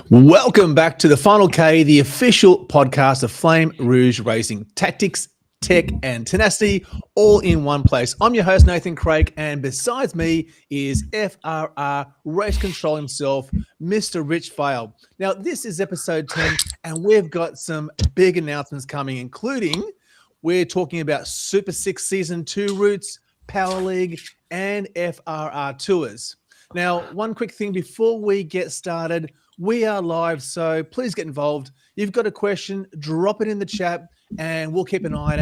Welcome back to the Final K, the official podcast of Flamme Rouge Racing. Tactics, tech, and tenacity all in one place. I'm your host, Nathan Krake, and besides me is FRR Race Control himself, Mr. Rich Vale. Now, this is episode 10, and we've got some big announcements coming, including we're talking about Super 6 Season 2 routes, Power League, and FRR Tours. Now, one quick thing before we get started, we are live, so please get involved. You've got a question, drop it in the chat, and we'll keep an eye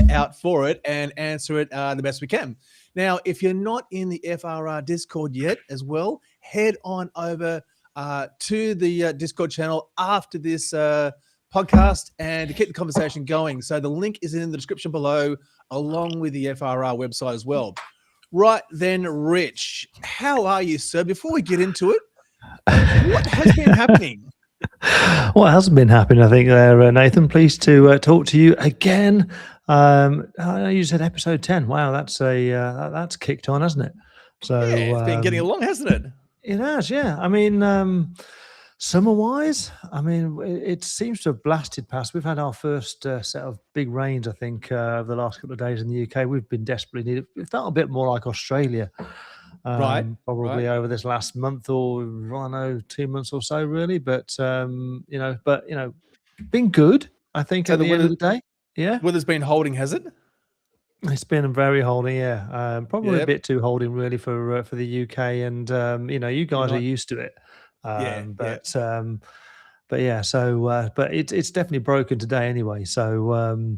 out for it and answer it the best we can. Now, if you're not in the FRR Discord yet as well, head on over to the Discord channel after this podcast and to keep the conversation going. So the link is in the description below, along with the FRR website as well. Right then, Rich, how are you, sir? Before we get into it, what has been happening? What hasn't been happening, I think, there, Nathan. Pleased to talk to you again. You said episode 10. Wow, that's kicked on, hasn't it? So yeah, it's been getting along, hasn't it? It has, yeah. I mean, summer-wise, I mean, it seems to have blasted past. We've had our first set of big rains, I think, over the last couple of days in the UK. We've been desperately needed. It felt a bit more like Australia. Probably over this last month or I don't know 2 months or so, really. But been good. I think so at the end of the day, yeah. Weather's been holding, has it? It's been very holding, yeah. Probably a bit too holding, really, for the UK, and you guys are used to it. But yeah. So, but it's definitely broken today anyway. So.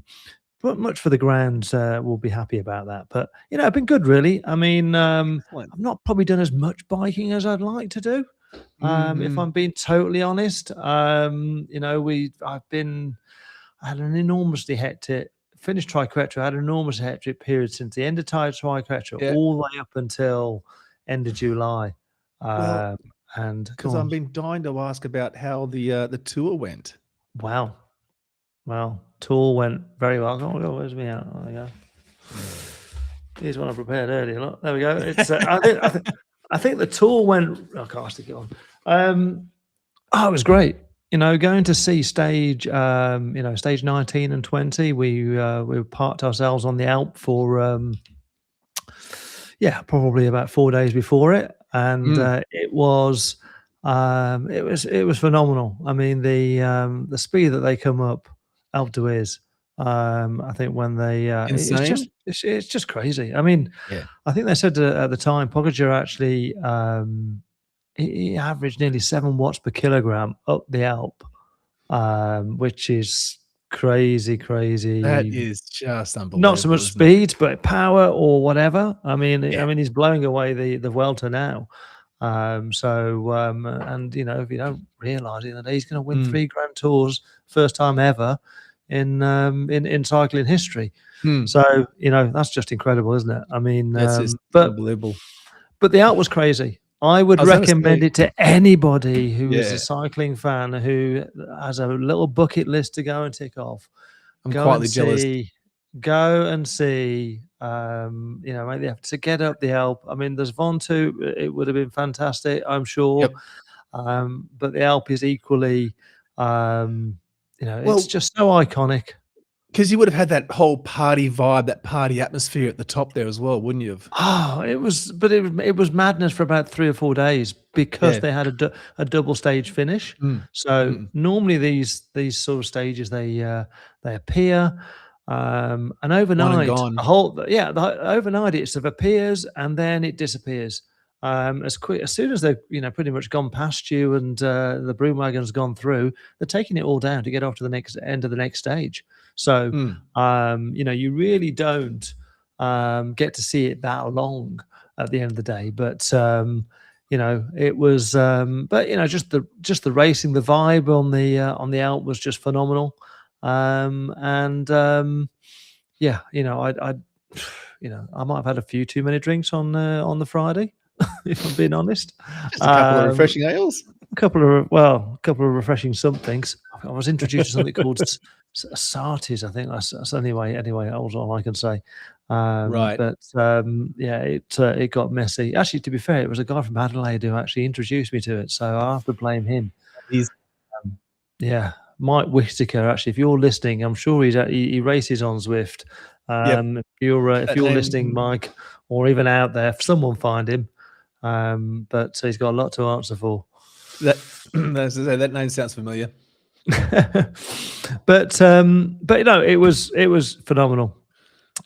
But much for the ground, we'll be happy about that. But, I've been good, really. I mean, I've not probably done as much biking as I'd like to do, if I'm being totally honest. I had an enormously hectic, finished Triquetra, I had an enormous hectic period since the end of Triquetra all the way up until end of July. And because I've been dying to ask about how the tour went. Wow. Well, tour went very well. Oh, God, where's me out? There we go. Here's one I prepared earlier. Look, there we go. It's. I think the tour went. Oh, gosh, stick it on. It was great. Going to see stage 19 and 20. We parked ourselves on the Alp for probably about 4 days before it, and it was phenomenal. I mean, the speed that they come up Alpe d'Huez, I think when they it's just crazy. I mean, I think they said at the time Pogacar actually he averaged nearly 7 watts per kilogram up the Alp, which is crazy. That is just unbelievable. Not so much speed, but power or whatever. I mean, he's blowing away the Vuelta now. And if you don't realise it, he's going to win 3 Grand Tours, first time ever in cycling history. So that's just incredible, isn't it? I mean, that's unbelievable. But the Alp was crazy. I would recommend it to anybody who is a cycling fan who has a little bucket list to go and tick off. I'm quietly jealous. Go and see. Make the effort to get up the Alp. I mean, there's Ventoux. It would have been fantastic, I'm sure. Yep. But the Alp is equally, it's just so iconic. Because you would have had that whole party vibe, that party atmosphere at the top there as well, wouldn't you have? Oh, it was madness for about 3 or 4 days because they had a double stage finish. So normally these sort of stages they appear. And overnight, overnight it sort of appears and then it disappears. As soon as they've pretty much gone past you and the broom wagon's gone through, they're taking it all down to get off to the next end of the next stage. So you really don't get to see it that long at the end of the day. But it was just the racing, the vibe on the Alp was just phenomenal. I might have had a few too many drinks on the Friday, if I'm being honest. Just a couple of refreshing ales. A couple of refreshing somethings. I was introduced to something called Sarties. I think that's anyway. That was all I can say. Right. But yeah, it got messy. Actually, to be fair, it was a guy from Adelaide who actually introduced me to it, so I have to blame him. He's Yeah, Mike Whittaker. Actually, if you're listening, I'm sure he races on Zwift. If you're listening, Mike, or even out there, someone find him. But he's got a lot to answer for. That name sounds familiar. But you know, it was phenomenal.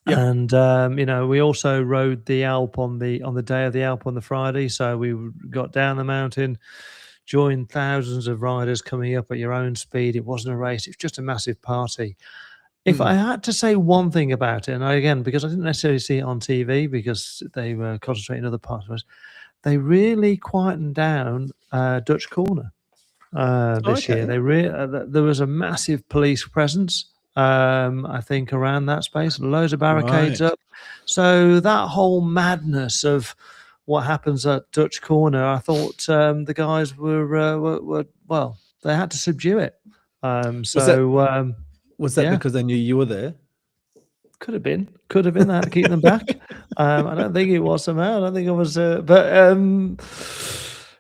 Yep. And you know, we also rode the Alp on the day of the Alp on the Friday. So we got down the mountain, joined thousands of riders coming up at your own speed. It wasn't a race; it was just a massive party. If I had to say one thing about it, and again, because I didn't necessarily see it on TV because they were concentrating on other parts of us, they really quietened down Dutch Corner this year. There was a massive police presence. I think around that space, loads of barricades up. So that whole madness of what happens at Dutch Corner, I thought the guys were well, they had to subdue it. Was that because they knew you were there? Could have been. They had to keep them back. I don't think it was somehow. I don't think it was.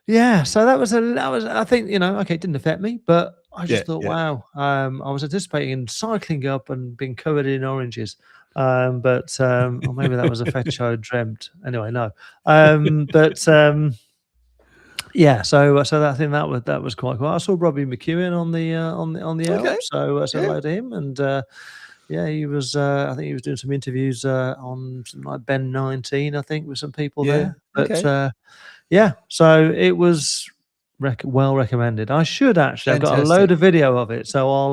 Yeah. So that was. I think, you know. Okay, it didn't affect me, but I just thought, wow. I was anticipating cycling up and being covered in oranges, or maybe that was a fetish I dreamt. Anyway, no. Yeah, so I think that was quite cool. I saw Robbie McEwen on the Alp, so hello to him, and yeah, he was. I think he was doing some interviews on something like Ben 19, I think, with some people there. But yeah, so it was well recommended. I should actually. I've got a load of video of it, so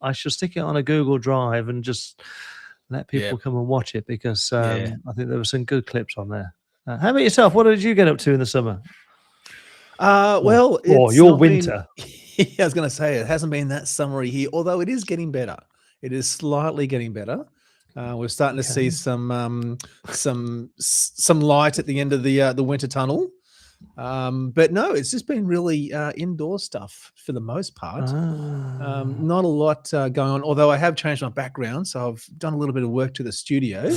I should stick it on a Google Drive and just let people come and watch it, because I think there were some good clips on there. How about yourself? What did you get up to in the summer? Well, it's your winter. I was going to say, it hasn't been that summery here, although it is getting better. It is slightly getting better. We're starting to see some light at the end of the winter tunnel. But no, it's just been really indoor stuff for the most part. Not a lot going on, although I have changed my background, so I've done a little bit of work to the studio.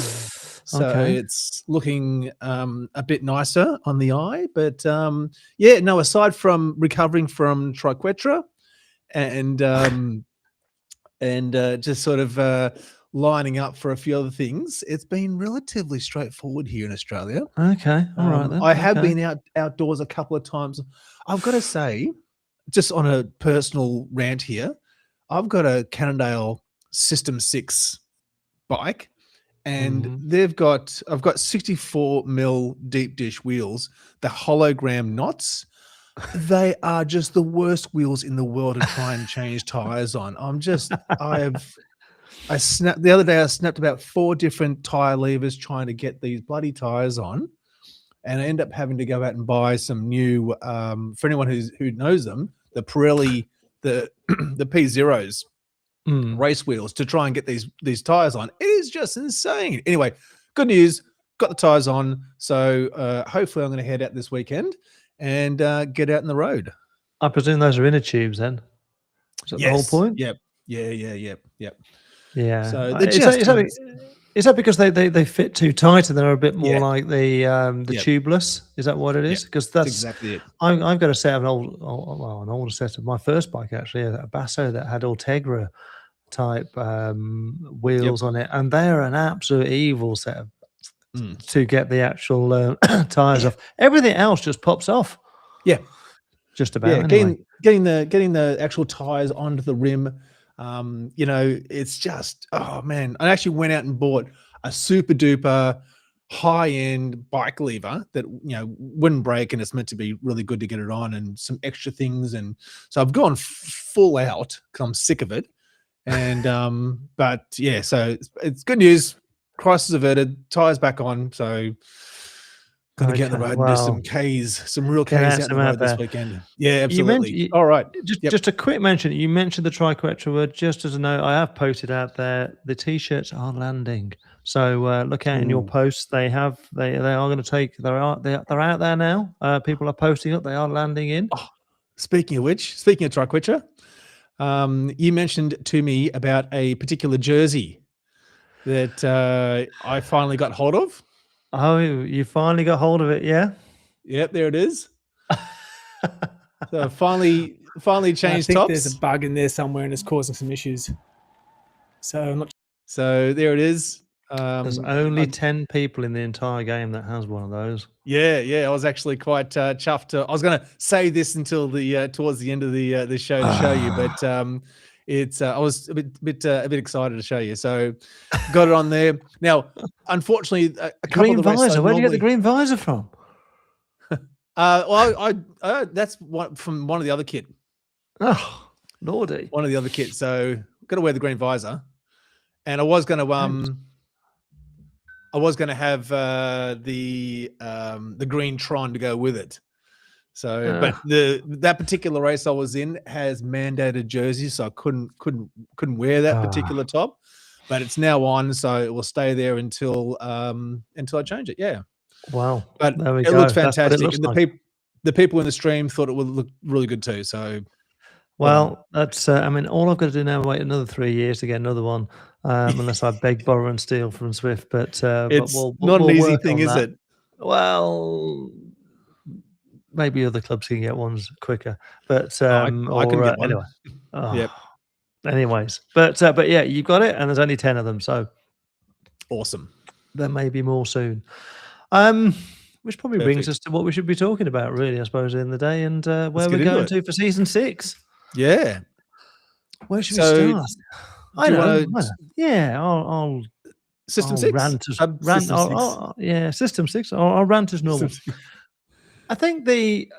So it's looking a bit nicer on the eye. But yeah, no, aside from recovering from triquetra and just sort of lining up for a few other things, it's been relatively straightforward here in Australia. Okay, all right then. I have been outdoors a couple of times. I've got to say, just on a personal rant here, I've got a Cannondale System 6 bike, and I've got 64 mil deep dish wheels, the hologram knots. They are just the worst wheels in the world to try and change tires on. I snapped about 4 different tire levers trying to get these bloody tires on, and I end up having to go out and buy some new, for anyone who knows them, the Pirelli, the P0s race wheels, to try and get these tires on. It is just insane. Anyway, good news, got the tires on, so hopefully I'm going to head out this weekend and get out in the road. I presume those are inner tubes then? Is that the whole point? Yep. Yeah. Yeah. So is that because they fit too tight and they're a bit more like the tubeless? Is that what it is? Because that's exactly it. I've got a set of an older set of my first bike, actually, a Basso that had Ultegra type wheels on it, and they're an absolute evil set of to get the actual tires off. Everything else just pops off. Yeah, just about. Yeah, anyway. getting the actual tires onto the rim. You know, it's just, oh man, I actually went out and bought a super duper high end bike lever that, you know, wouldn't break, and it's meant to be really good to get it on, and some extra things. And so I've gone full out because I'm sick of it. And but yeah, so it's good news. Crisis averted, tires back on. So gonna get on the road and do some Ks, some real Ks out on the road this weekend. Yeah, absolutely. All right. Just a quick mention. You mentioned the triquetra word. Just as a note, I have posted out there, the t-shirts are landing. So look out in your posts. They are going to take. They're out there now. People are posting up. They are landing in. Oh, speaking of triquetra, you mentioned to me about a particular jersey. that I finally got hold of. Oh, you finally got hold of it, yeah? Yep, there it is. So finally changed tops. There's a bug in there somewhere and it's causing some issues. So I'm not. So there it is. There's only 10 people in the entire game that has one of those. Yeah. I was actually quite chuffed. I was going to say this until the towards the end of the show to show you, but it's I was a bit excited to show you. So got it on there. Now, unfortunately, a couple green of the visor. Where did you get the green visor from? Well, I that's from one of the other kit. Oh, lordy! One of the other kits. So got to wear the green visor, and I was going to have the green Tron to go with it. So, but that particular race I was in has mandated jerseys, so I couldn't wear that particular top. But it's now on, so it will stay there until I change it. Yeah. Wow. But it looks fantastic. And the people in the stream thought it would look really good too. So, well, that's. I mean, all I've got to do now is wait another 3 years to get another one, unless I beg, borrow, and steal from Zwift. But it's we'll not an easy work thing, on is that. it? Well, maybe other clubs can get ones quicker. But I can get one. Anyway. Yep. Anyways, but yeah, you've got it, and there's only 10 of them, so awesome. There may be more soon. Which probably brings us to what we should be talking about, really, I suppose, in the day, and where we're going to for season 6. Yeah. Where should we start? I know. Yeah, I'll System 6. Yeah, System 6. I'll rant as normal. I think the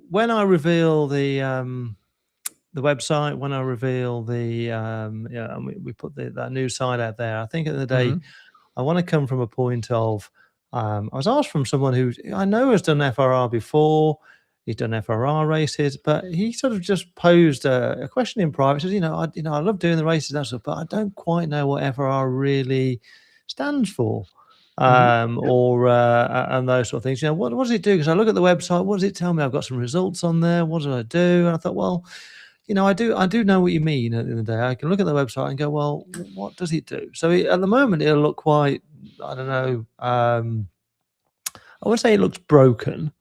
when I reveal the website, when I reveal we put that new site out there, I think at the day I want to come from a point of I was asked from someone who I know has done FRR before. He's done FRR races, but he sort of just posed a question in private. He says, I love doing the races and stuff, but I don't quite know what FRR really stands for. And those sort of things. What does it do? Because I look at the website, what does it tell me? I've got some results on there. What do I do? And I thought, well, I do know what you mean at the end of the day. I can look at the website and go, well, what does it do? So at the moment, it'll look quite, I don't know, I would say it looks broken,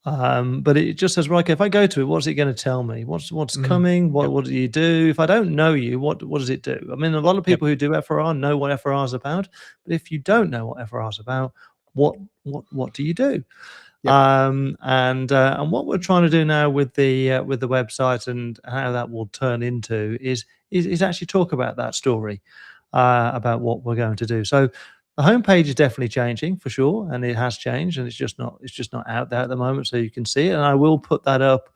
but it just says, right, okay, if I go to it, what's it going to tell me? What's coming? What do you do? If I don't know you, what does it do? I mean, a lot of people who do FRR know what FRR is about, but if you don't know what FRR is about, what do you do? And what we're trying to do now with the website and how that will turn into is actually talk about that story, about what we're going to do. So the homepage is definitely changing for sure, and it has changed, and it's just not out there at the moment, so you can see it. And I will put that up.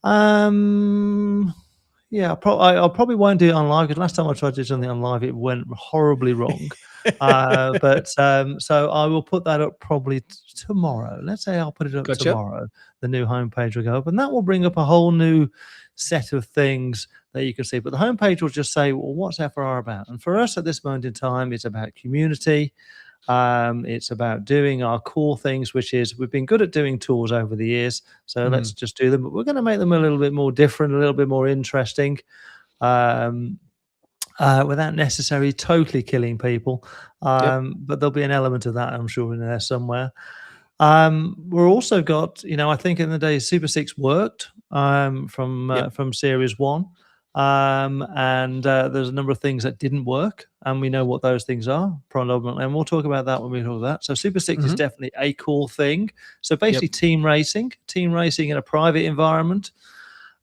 I probably won't do it on live, because last time I tried to do something on live, it went horribly wrong. So I will put that up probably tomorrow. Let's say I'll put it up tomorrow. The new homepage will go up, and that will bring up a whole new set of things that you can see. But the homepage will just say, well, what's FRR about? And for us at this moment in time, it's about community. It's about doing our core things, which is we've been good at doing tours over the years, so let's just do them. But we're going to make them a little bit more different, a little bit more interesting, without necessarily totally killing people. But there'll be an element of that, I'm sure, in there somewhere. We're also got, I think in the day Super 6 worked from Series 1. And there's a number of things that didn't work, and we know what those things are predominantly, and we'll talk about that when we talk about that. So Super 6 is definitely a cool thing. So basically team racing in a private environment.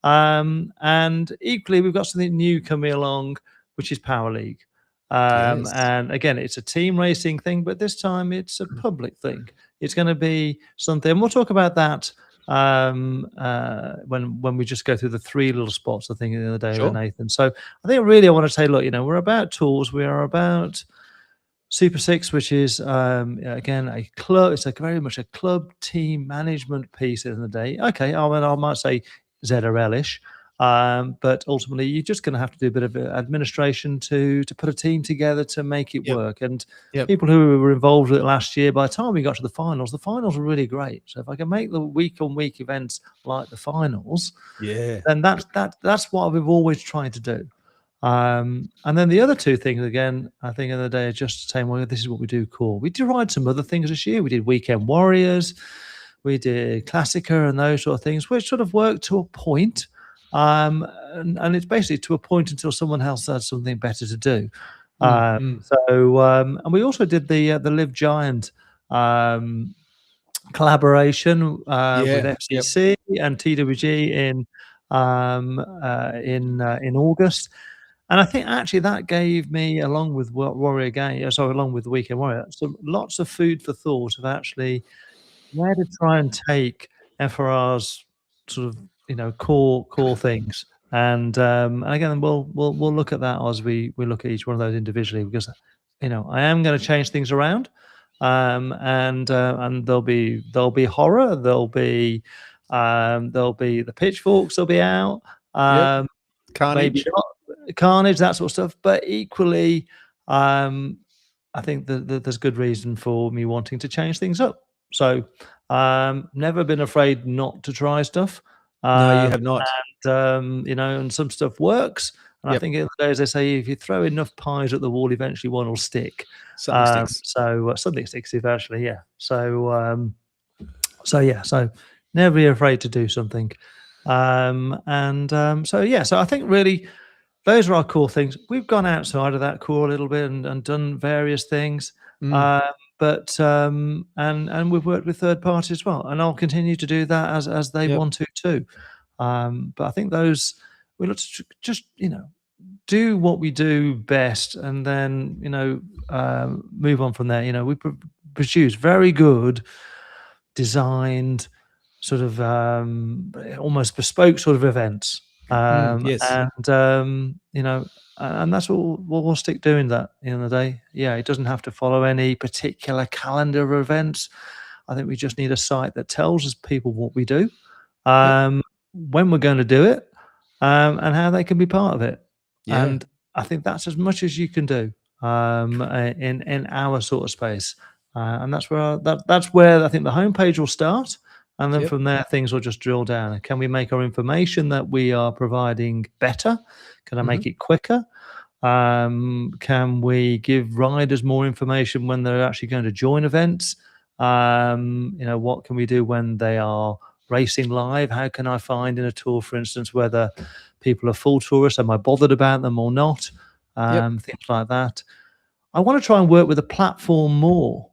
And equally, we've got something new coming along, which is Power League. And again, it's a team racing thing, but this time it's a public thing. It's going to be something, and we'll talk about that when we just go through the 3 little spots, I think, the other day with Nathan. So I think really I want to say, look, we're about tools. We are about Super 6, which is again a club. It's very much a club team management piece in the day. Okay, I might say ZRL-ish. But ultimately, you're just going to have to do a bit of administration to put a team together to make it work. And people who were involved with it last year, by the time we got to the finals were really great. So if I can make the week-on-week events like the finals, then that's what we've always tried to do. And then the other two things, again, I think in the day, are just saying, well, this is what we do cool. We tried some other things this year. We did Weekend Warriors, we did Classica and those sort of things, which sort of worked to a point. And it's basically to a point until someone else has something better to do. And we also did the Live Giant collaboration with FCC and TWG in August. And I think actually that gave me, along with along with the Weekend Warrior, lots of food for thought of actually where to try and take FRR's sort of core things. And again, we'll look at that as we look at each one of those individually, because I am going to change things around, and there'll be horror, there'll be the pitchforks, they'll be out, carnage, maybe not carnage, that sort of stuff. But equally, I think that there's good reason for me wanting to change things up. So never been afraid not to try stuff. No, you have not. And and some stuff works. And I think in the days they say, if you throw enough pies at the wall, eventually one will stick. Something sticks. So something sticks eventually, yeah. So never be afraid to do something. So I think really those are our core things. We've gone outside of that core a little bit and done various things. But and we've worked with third parties as well, and I'll continue to do that as they want to too. But I think we look to just do what we do best, and then move on from there. We produce very good designed sort of almost bespoke sort of events. And that's what we'll stick doing that in the day. Yeah, it doesn't have to follow any particular calendar of events. I think we just need a site that tells us people what we do, when we're going to do it, and how they can be part of it. And I think that's as much as you can do in our sort of space. And that's where I think the homepage will start. And then from there, things will just drill down. Can we make our information that we are providing better? Can I make it quicker? Can we give riders more information when they're actually going to join events? What can we do when they are racing live? How can I find in a tour, for instance, whether people are full tourists? Am I bothered about them or not? Things like that. I want to try and work with a platform more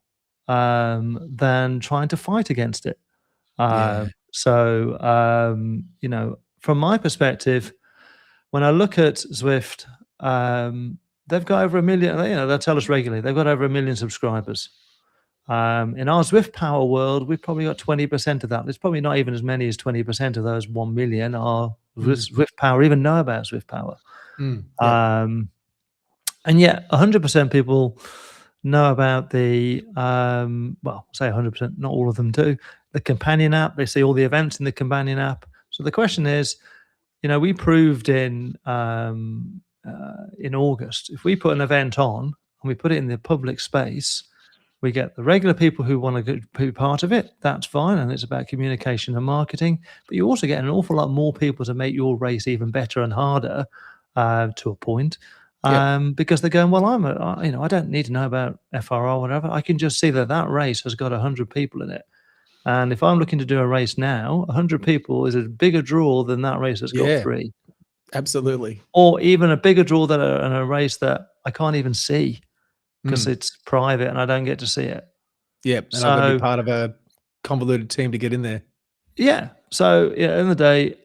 than trying to fight against it. From my perspective, when I look at Zwift, they've got over 1 million. They'll tell us regularly they've got over 1 million subscribers. In our Zwift Power world, we've probably got 20% of that. There's probably not even as many as 20% of those 1 million are Zwift Power, even know about Zwift Power. And yet 100% people know about the say 100%, not all of them do, the companion app. They see all the events in the companion app. So the question is, we proved in August, if we put an event on and we put it in the public space, we get the regular people who want to be part of it. That's fine, and it's about communication and marketing. But you also get an awful lot more people to make your race even better and harder to a point. Because they're going, well, I don't need to know about FRR or whatever. I can just see that race has got 100 people in it. And if I'm looking to do a race now, 100 people is a bigger draw than that race that's got 3. Absolutely. Or even a bigger draw than a race that I can't even see because it's private and I don't get to see it. And I've got to be part of a convoluted team to get in there. So at the end of the day,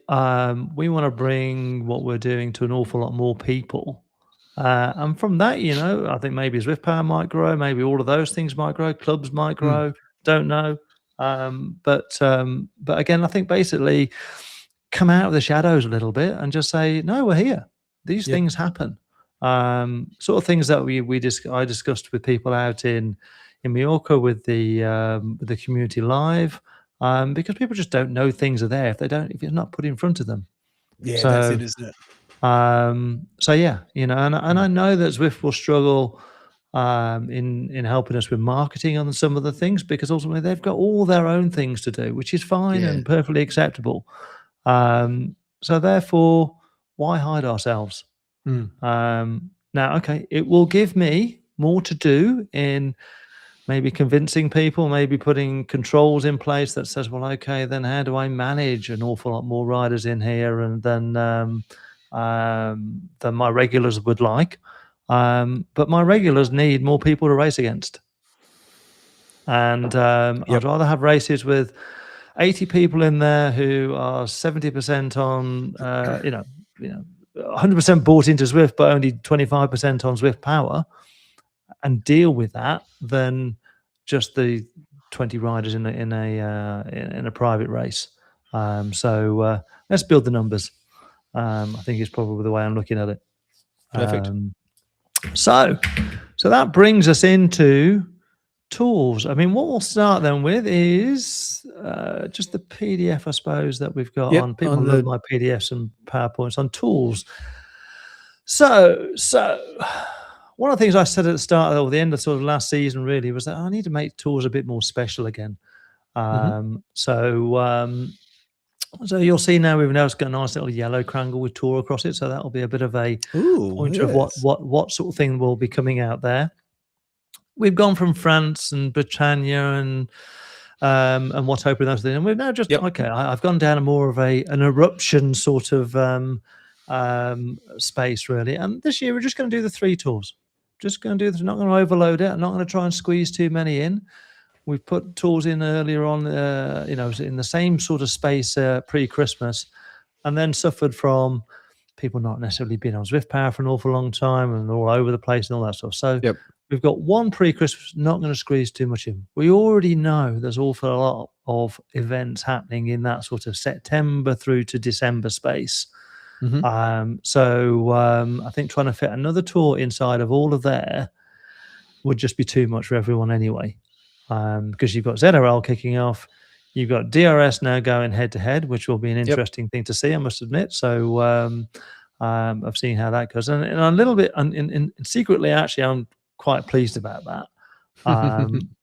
we want to bring what we're doing to an awful lot more people. And from that, I think maybe Zwift Power might grow, maybe all of those things might grow, clubs might grow, don't know. But again, I think basically come out of the shadows a little bit and just say, no, we're here. These things happen. Sort of things that I discussed with people out in Mallorca with the community live, because people just don't know things are there if it's not put in front of them. That's it, isn't it? And I know that Zwift will struggle in helping us with marketing on some of the things, because ultimately they've got all their own things to do, which is fine and perfectly acceptable. So therefore, why hide ourselves? Now, okay, it will give me more to do in maybe convincing people, maybe putting controls in place that says, well, okay, then how do I manage an awful lot more riders in here and than my regulars would like? But my regulars need more people to race against. And I'd rather have races with 80 people in there who are 70% on, 100% bought into Zwift, but only 25% on Zwift Power, and deal with that than just the 20 riders in a private race. So let's build the numbers. I think it's probably the way I'm looking at it. Perfect. So that brings us into tools. I mean, what we'll start then with is just the PDF, I suppose, that we've got on. People love my PDFs and PowerPoints on tools. So one of the things I said at the start or the end of sort of last season really was that I need to make tools a bit more special again. So you'll see now we've now got a nice little yellow crangle with Tour across it. So that'll be a bit of a pointer of what sort of thing will be coming out there. We've gone from France and Britannia and what's hoping those things, and we've now just I've gone down a more of an eruption sort of space really. And this year we're just going to do the 3 tours. Just going to do this. Not going to overload it. I'm not going to try and squeeze too many in. We've put tours in earlier on, in the same sort of space pre-Christmas, and then suffered from people not necessarily being on Zwift Power for an awful long time and all over the place and all that stuff. So we've got one pre-Christmas, not going to squeeze too much in. We already know there's an awful lot of events happening in that sort of September through to December space. So I think trying to fit another tour inside of all of there would just be too much for everyone anyway. Because you've got ZRL kicking off, you've got DRS now going head to head, which will be an interesting thing to see, I must admit. So I've seen how that goes, and a little bit, and secretly, actually, I'm quite pleased about that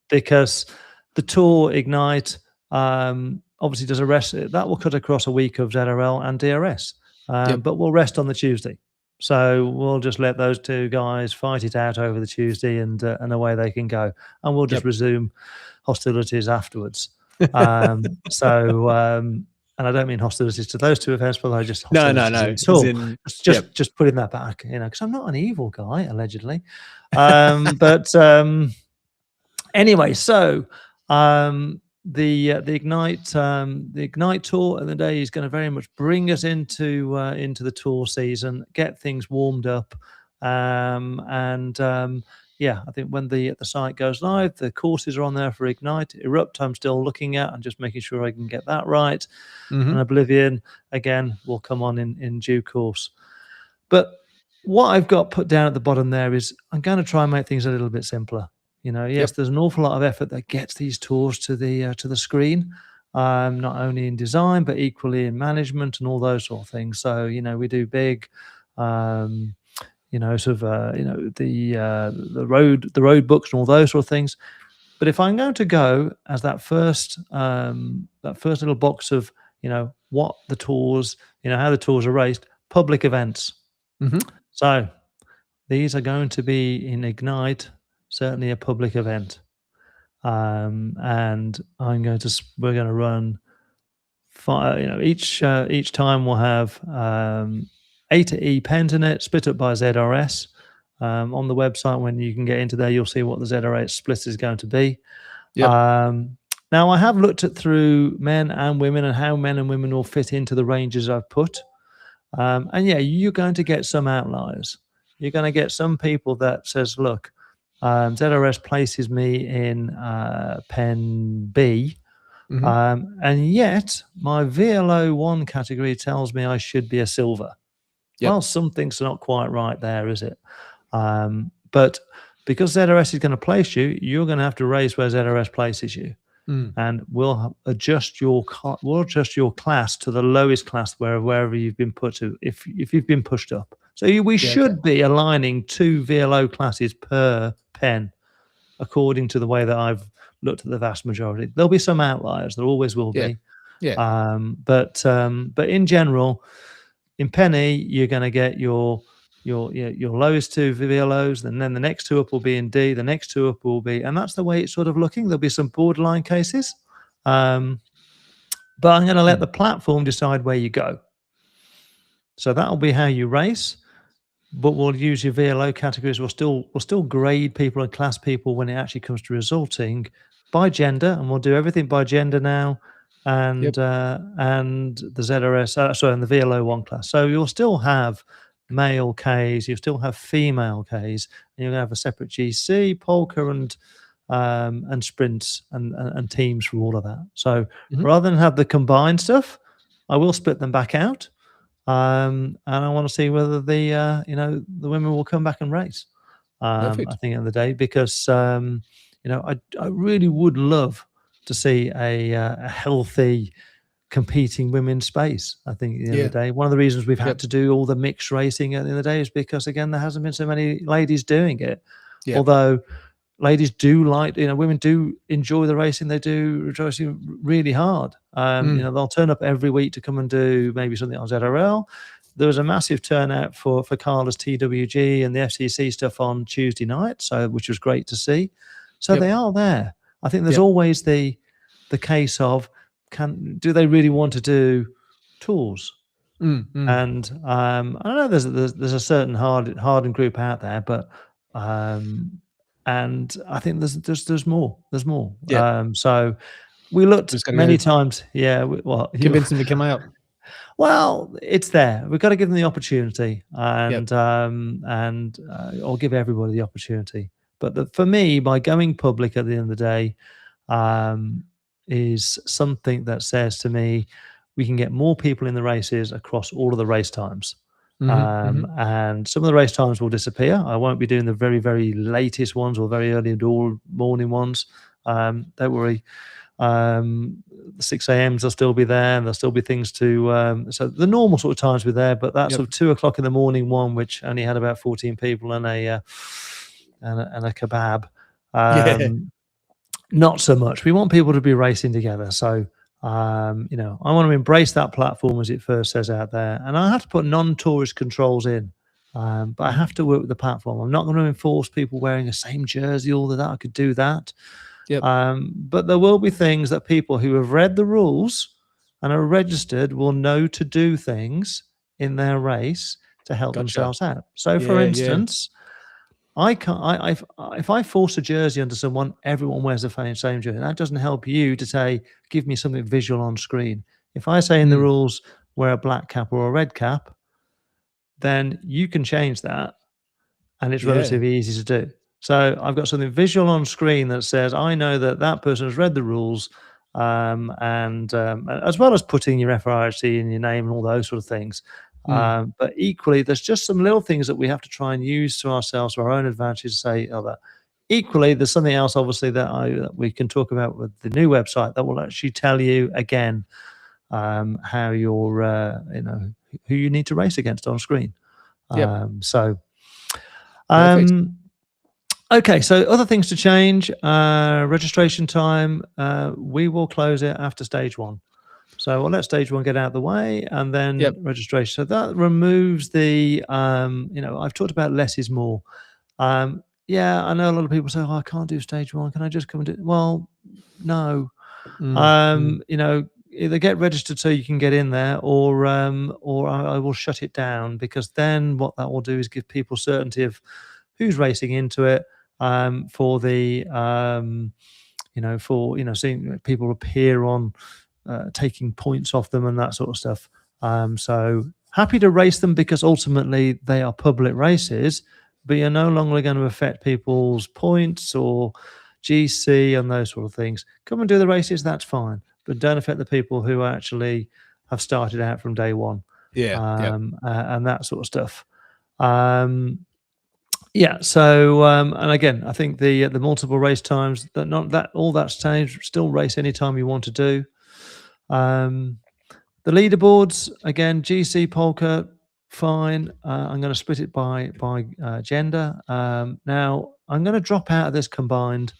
because the Tour Ignite obviously does a rest that will cut across a week of ZRL and DRS, but we'll rest on the Tuesday. So we'll just let those 2 guys fight it out over the Tuesday, and away they can go, and we'll just resume hostilities afterwards. And I don't mean hostilities to those 2 events, but I just hostilities no. Just putting that back, because I'm not an evil guy allegedly. Anyway, so the Ignite tour of the day is going to very much bring us into the tour season, get things warmed up, I think when the site goes live, the courses are on there for Ignite. Erupt, I'm still looking at and just making sure I can get that right. And Oblivion again will come on in due course. But what I've got put down at the bottom there is I'm going to try and make things a little bit simpler. There's an awful lot of effort that gets these tours to the screen, not only in design but equally in management and all those sort of things. So we do big, the road books and all those sort of things. But if I'm going to go as that first little box of what the tours, how the tours are raced, public events. So these are going to be in Ignite. Certainly a public event, and we're going to run 5. Each time we'll have A to E pens in it, split up by ZRS. On the website, when you can get into there, you'll see what the ZRS split is going to be. Now, I have looked at through men and women and how men and women will fit into the ranges I've put, and you're going to get some outliers. You're going to get some people that says, look, ZRS places me in pen B, and yet my VLO 1 category tells me I should be a silver. Well, something's not quite right there, is it? But because ZRS is going to place you, you're going to have to race where ZRS places you, and we'll adjust your class to the lowest class wherever you've been put to, if you've been pushed up. So we should be aligning 2 VLO classes per pen, according to the way that I've looked at the vast majority. There'll be some outliers. There always will be. But in general, in Penny, you're going to get your your lowest two VLOs, and then the next two up will be in D, the next two up will be, and that's the way it's sort of looking. There'll be some borderline cases, but I'm going to let the platform decide where you go. So that'll be how you race, but we'll use your VLO categories. We'll still grade people and class people when it actually comes to resulting by gender, and we'll do everything by gender now, and the ZRS, and the VLO1 class. So you'll still have male Ks, you still have female Ks, and you're going to have a separate GC, polka, and sprints and teams for all of that. So rather than have the combined stuff, I will split them back out, and I want to see whether the women will come back and race. I think at the end of the day, because I really would love to see a healthy competing women's space. I think at the end of the day, one of the reasons we've had to do all the mixed racing at the end of the day is because, again, there hasn't been so many ladies doing it. Although ladies do like, women do enjoy the racing. They do racing really hard. They'll turn up every week to come and do maybe something on ZRL. There was a massive turnout for Carla's TWG and the FCC stuff on Tuesday night, which was great to see. So they are there. I think there's always the case of, do they really want to do tours? And I know there's a certain hardened group out there, but and I think there's more. So we looked many times. Convince them to come out. Well, it's there. We've got to give them the opportunity, and I'll give everybody the opportunity. But for me, by going public at the end of the day, is something that says to me, we can get more people in the races across all of the race times. And some of the race times will disappear. I won't be doing the very, very latest ones or very early morning ones. Don't worry. 6 a.m.s will still be there, and there'll still be things to so the normal sort of times will be there, but that sort of 2 o'clock in the morning one, which only had about 14 people and a kebab, not so much. We want people to be racing together. So I want to embrace that platform as it first says out there, and I have to put non-tourist controls in, but I have to work with the platform. I'm not going to enforce people wearing the same jersey all of that. I could do that. But there will be things that people who have read the rules and are registered will know to do things in their race to help themselves out. So for instance, I can't. If I force a jersey onto someone, everyone wears the same jersey. That doesn't help you to say, give me something visual on screen. If I say in the rules, wear a black cap or a red cap, then you can change that, and it's relatively easy to do. So I've got something visual on screen that says, I know that person has read the rules, and as well as putting your FRIC in your name and all those sort of things. But equally, there's just some little things that we have to try and use to ourselves for our own advantage to say, that. Equally, there's something else, obviously, that we can talk about with the new website that will actually tell you again how you're, who you need to race against on screen. Okay, so other things to change. Registration time, we will close it after stage 1. So we'll let stage 1 get out of the way, and then registration. So that removes the, I've talked about less is more. I know a lot of people say, I can't do stage 1. Can I just come and do it? Well, no. Either get registered so you can get in there, or I will shut it down, because then what that will do is give people certainty of who's racing into it, for the, seeing people appear on, taking points off them and that sort of stuff. So happy to race them, because ultimately they are public races, but you're no longer going to affect people's points or GC and those sort of things. Come and do the races, that's fine, but don't affect the people who actually have started out from day one. And that sort of stuff. So and again, I think the multiple race times, that's changed. Still race anytime you want to do. The leaderboards, again, GC polka, fine. I'm going to split it by gender. Now I'm going to drop out of this combined.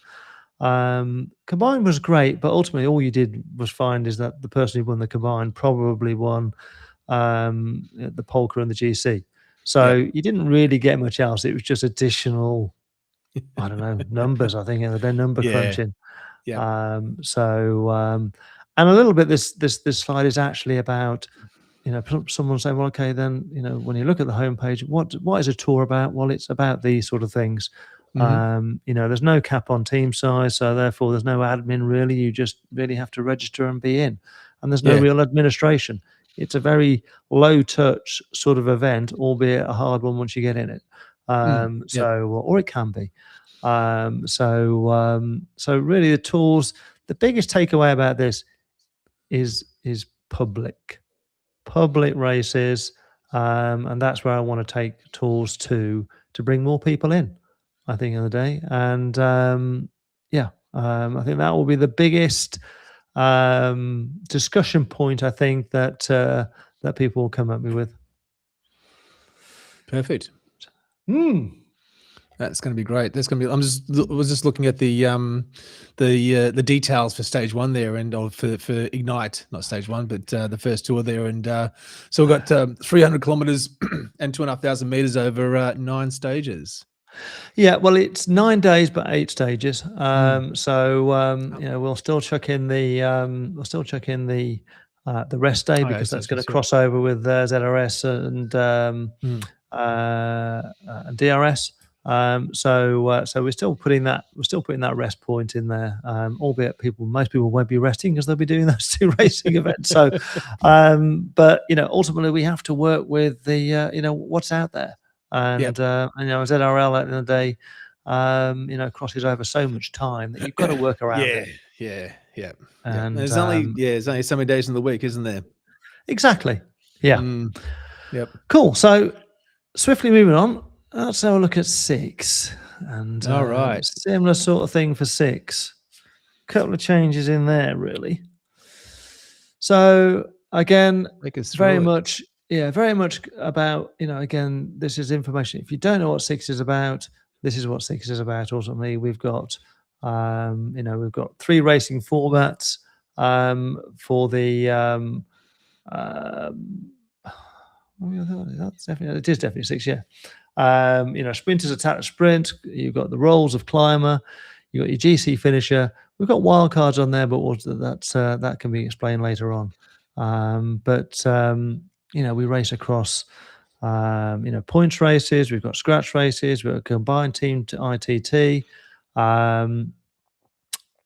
Combined was great, but ultimately all you did was find is that the person who won the combined probably won the polka and the GC. So you didn't really get much else. It was just additional, I don't know, numbers. I think they're number crunching. Yeah. And a little bit this slide is actually about, someone saying, well, okay, then, when you look at the homepage, what is a tour about? Well, it's about these sort of things. There's no cap on team size, so therefore there's no admin really. You just really have to register and be in, and there's no real administration. It's a very low touch sort of event, albeit a hard one once you get in it. Or it can be. So really the tours, the biggest takeaway about this is public races. And that's where I want to take tours to bring more people in, I think, in the day. And I think that will be the biggest discussion point, I think, that people will come at me with. Perfect. That's going to be great. That's going to be. I was just looking at the details for stage one there, and for Ignite, not stage one, but the first tour there, and so we've got 300 kilometers and 2,500 meters over 9 stages. Yeah, well, it's 9 days but 8 stages. We'll still chuck in the rest day, because that's going to cross over with ZRS and DRS. So we're still putting that rest point in there, albeit most people won't be resting because they'll be doing those 2 racing events. So, but ultimately we have to work with the what's out there, and ZRL at the end of the day, crosses over so much time that you've got to work around it. Yeah. And there's only so many days in the week, isn't there? Exactly. Yeah. Yep. Cool. So swiftly moving on. Let's have a look at 6, and all right, similar sort of thing for 6. Couple of changes in there, really. So again, very much about, again, this is information. If you don't know what 6 is about, this is what 6 is about. Ultimately, we've got 3 racing formats for the. It is definitely 6, yeah. Sprinters attack sprint. You've got the roles of climber. You've got your GC finisher. We've got wildcards on there, but that can be explained later on. We race across, points races. We've got scratch races. We've got combined team to ITT. And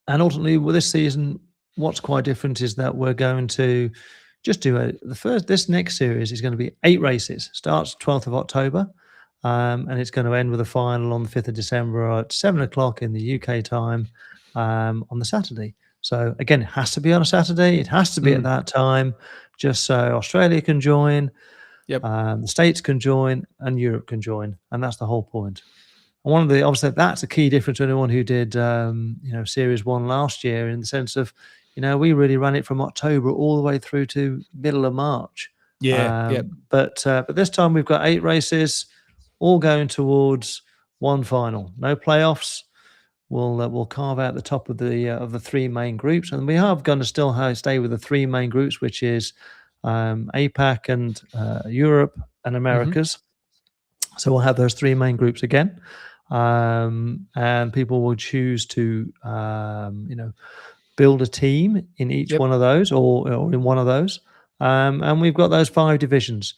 ultimately, with this season, what's quite different is that we're going to just do this next series is going to be 8 races. Starts 12th of October. And it's going to end with a final on the 5th of December at 7 o'clock in the UK time on the Saturday. So again, it has to be on a Saturday. It has to be at that time, just so Australia can join, the States can join, and Europe can join, and that's the whole point. And obviously that's a key difference to anyone who did Series 1 last year, in the sense of we really ran it from October all the way through to middle of March. But this time we've got 8 races, all going towards one final. No playoffs. We'll carve out the top of the 3 main groups, and we are going to still stay with the 3 main groups, which is APAC and Europe and Americas. So we'll have those 3 main groups again, and people will choose to build a team in each one of those, or in one of those, and we've got those 5 divisions: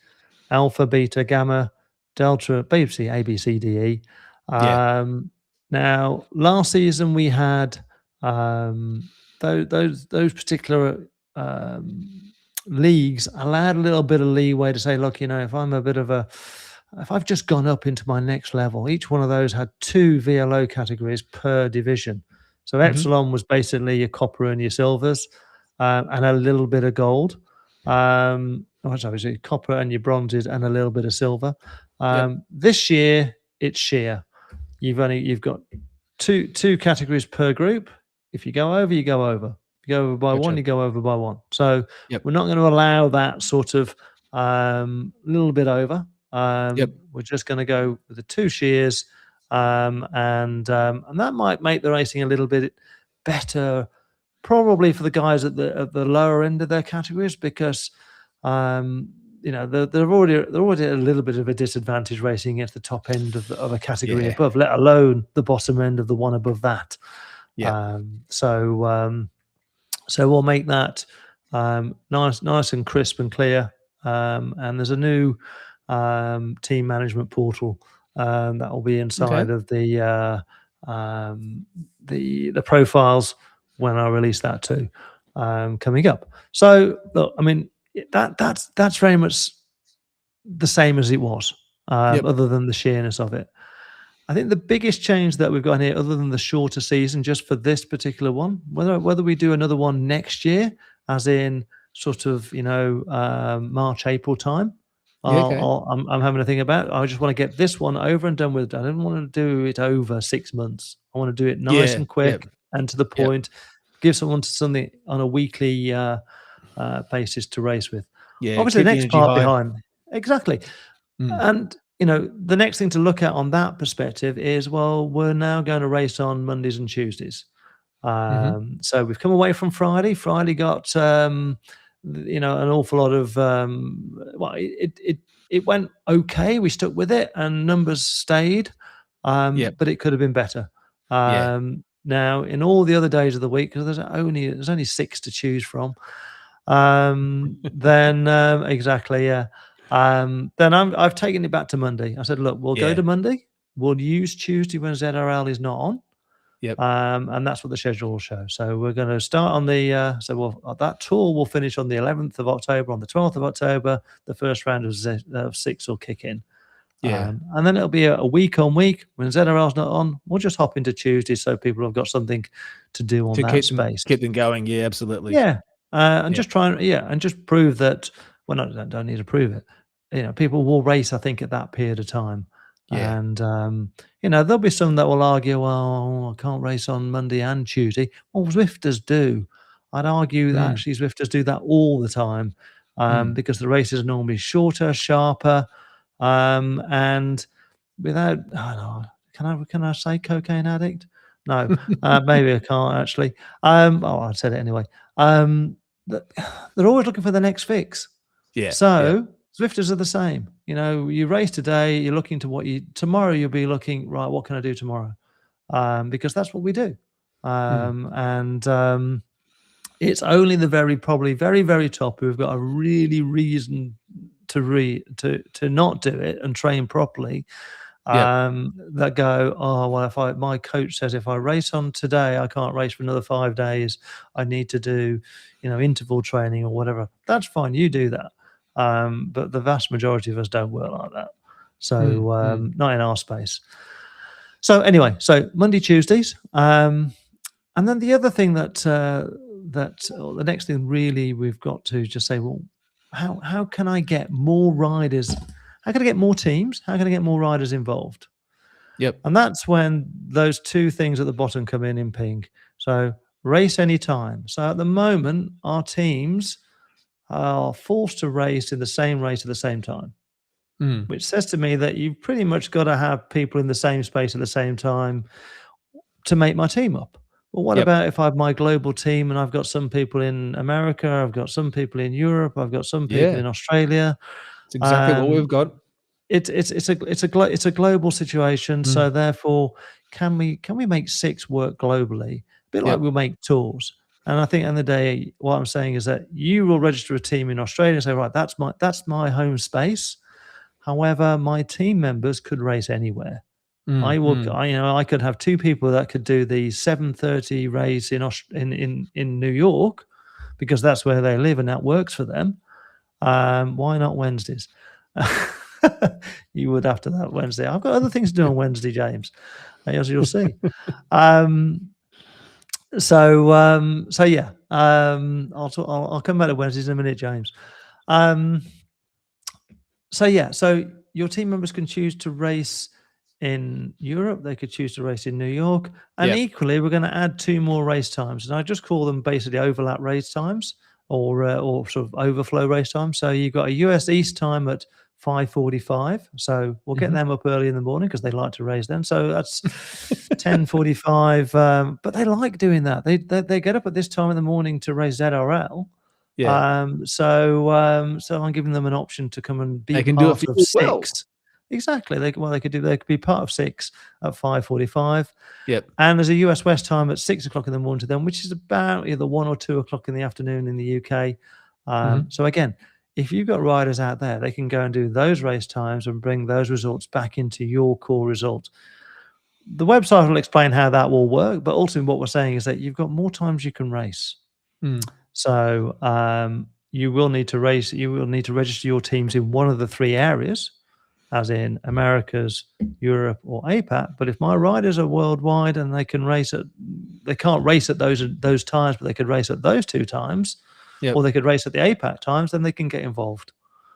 Alpha, Beta, Gamma, Delta, B, A, B, C, D, E. Now, last season we had those particular leagues allowed a little bit of leeway to say, look, if I've just gone up into my next level, each one of those had 2 VLO categories per division. So Epsilon was basically your copper and your silvers, and a little bit of gold. Copper and your bronzes and a little bit of silver. This year it's sheer. You've got two categories per group. If you go over, you go over. If you go over by 1, you go over by 1. So we're not going to allow that sort of little bit over. We're just going to go with the 2 sheers, and that might make the racing a little bit better, probably for the guys at the lower end of their categories, because they're already a little bit of a disadvantage racing against the top end of a category above, let alone the bottom end of the one above that. So we'll make that nice and crisp and clear. And there's a new team management portal that will be inside of the profiles when I release that too, coming up. So look, I mean, that's very much the same as it was, other than the sheerness of it. I think the biggest change that we've got in here, other than the shorter season, just for this particular one, whether we do another one next year, as in sort of March, April time, I'm having to think about it. I just want to get this one over and done with. I don't want to do it over 6 months. I want to do it nice and quick and to the point. Give someone something on a weekly basis to race with. Obviously, the next part behind exactly, and the next thing to look at on that perspective is, well, we're now going to race on Mondays and Tuesdays. So we've come away from Friday. Friday got an awful lot of it went okay. We stuck with it, and numbers stayed. But it could have been better. Now, in all the other days of the week, because there's only 6 to choose from, then I've taken it back to Monday. I said, look, we'll go to Monday. We'll use Tuesday when ZRL is not on. And that's what the schedule will show. So we're going to start on that tour will finish on the 11th of October. On the 12th of October, the first round of 6 will kick in. And then it'll be a week on week. When ZRL's not on, we'll just hop into Tuesday so people have got something to do on that space. Keep them going. Yeah, absolutely. Just try and just prove that. Well, I don't need to prove it. People will race, I think, at that period of time. And there'll be some that will argue, well, I can't race on Monday and Tuesday. Well, Zwifters do. I'd argue that actually Zwifters do that all the time, because the races are normally shorter, sharper, and without, I don't know, can I say cocaine addict? No, maybe I can't actually. I said it anyway. They're always looking for the next fix. Zwifters are the same. You race today, you're looking to tomorrow you'll be looking, right, what can I do tomorrow? Because that's what we do. And it's only the probably very, very top who've got a really reason to not do it and train properly. That go, oh, well, if my coach says if I race on today, I can't race for another 5 days. I need to do, interval training or whatever. That's fine. You do that. But the vast majority of us don't work like that. So not in our space. So anyway, Monday, Tuesdays. And then the other thing the next thing really we've got to just say, well, how can I get more riders? How can I get more teams? How can I get more riders involved? And that's when those 2 things at the bottom come in pink. So race anytime. So at the moment, our teams are forced to race in the same race at the same time, which says to me that you've pretty much got to have people in the same space at the same time to make my team up. Well, what about if I have my global team and I've got some people in America, I've got some people in Europe, I've got some people in Australia. It's exactly what we've got. It's a global situation. So therefore, can we make 6 work globally? A bit like we'll make tours. And I think at the end of the day, what I'm saying is that you will register a team in Australia and say, right, that's my home space. However, my team members could race anywhere. I could have 2 people that could do the 7:30 race in New York, because that's where they live and that works for them. Why not Wednesdays? You would after that Wednesday. I've got other things to do on Wednesday, James, as you'll see. I'll come back to Wednesdays in a minute, James. So your team members can choose to race in Europe. They could choose to race in New York, and equally, we're going to add 2 more race times, and I just call them basically overlap race times or sort of overflow race times. So you've got a US East time at 5:45. So we'll get them up early in the morning because they like to race then. So that's 10:45. But they like doing that. They get up at this time in the morning to race ZRL. Yeah. So I'm giving them an option to come and be They can do it part for of you six. well. Exactly. They could be part of 6 at 5:45. Yep. And there's a US West time at 6 o'clock in the morning to them, which is about either 1 or 2 o'clock in the afternoon in the UK. So again, if you've got riders out there, they can go and do those race times and bring those results back into your core result. The website will explain how that will work, but ultimately what we're saying is that you've got more times you can race. So you will need to race. You will need to register your teams in one of the 3 areas, as in Americas, Europe, or APAC. But if my riders are worldwide and they can't race at those times, but they could race at those 2 times, or they could race at the APAC times, then they can get involved.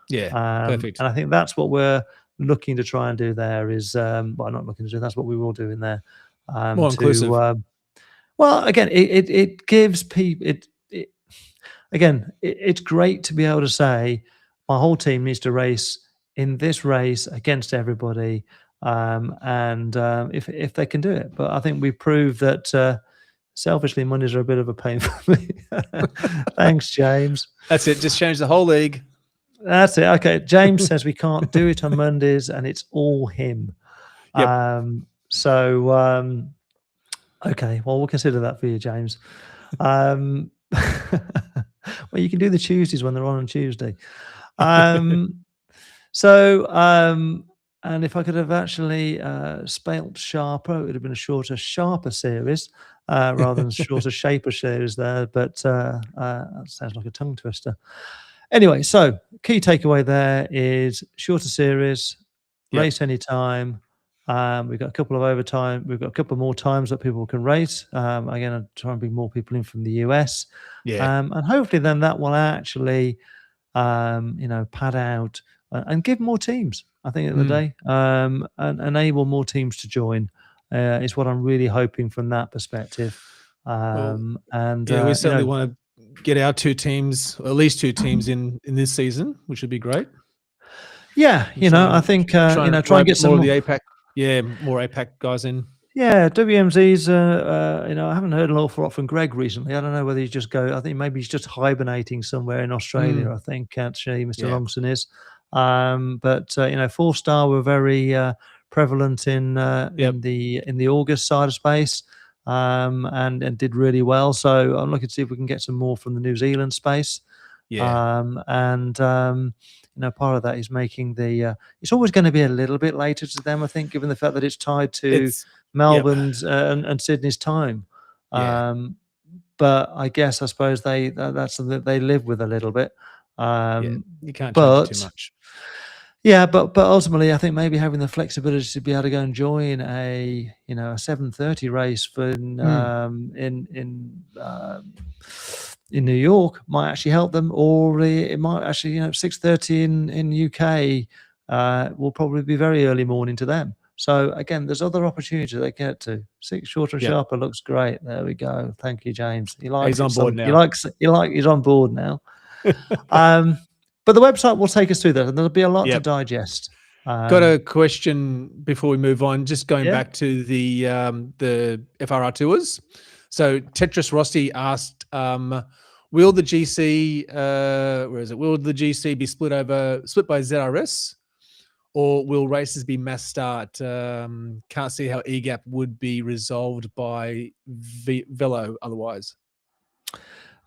Yeah, perfect. And I think that's what we're looking to try and do there is, not looking to do, that's what we will do in there. More inclusive. Well, again, it gives people, it's great to be able to say, my whole team needs to race in this race against everybody. If they can do it. But I think we proved that selfishly, Mondays are a bit of a pain for me. Thanks, James. That's it. Just change the whole league. That's it. Okay. James says we can't do it on Mondays and it's all him. Yep. Okay. Well, we'll consider that for you, James. Well, you can do the Tuesdays when they're on Tuesday. And if I could have actually spelt sharper, it would have been a shorter, sharper series rather than shorter, shaper series there. But that sounds like a tongue twister. Anyway, so key takeaway there is shorter series, race anytime. We've got a couple of overtime. We've got a couple more times that people can race. Again, I'm trying to bring more people in from the US. And hopefully then that will actually, pad out and give more teams, I think, at the day, and enable more teams to join is what I'm really hoping from that perspective. We certainly want to get our 2 teams, or at least 2 teams in this season, which would be great. Yeah, I think try and get some more of the APAC. Yeah, more APAC guys in. Yeah, WMZ's. I haven't heard an awful lot from Greg recently. I don't know whether he's just I think maybe he's just hibernating somewhere in Australia. I think actually Mr. Longson is. But 4-star were very prevalent in the August side of space, and did really well. So I'm looking to see if we can get some more from the New Zealand space. Part of that is making the. It's always going to be a little bit later to them, I think, given the fact that it's tied to Melbourne's and Sydney's time. But I suppose that's something that they live with a little bit. You can't change too much. Yeah, but ultimately, I think maybe having the flexibility to be able to go and join a 7:30 race in New York might actually help them, or it might actually 6:30 in UK will probably be very early morning to them. So again, there's other opportunities they get to. 6 shorter and sharper looks great. There we go. Thank you, James. He's on board now. He's on board now. But the website will take us through that, and there'll be a lot to digest. Got a question before we move on. Just going back to the FRR tours. So Tetris Rossi asked, will the GC Will the GC be split by ZRS, or will races be mass start? Can't see how EGAP would be resolved by Velo otherwise.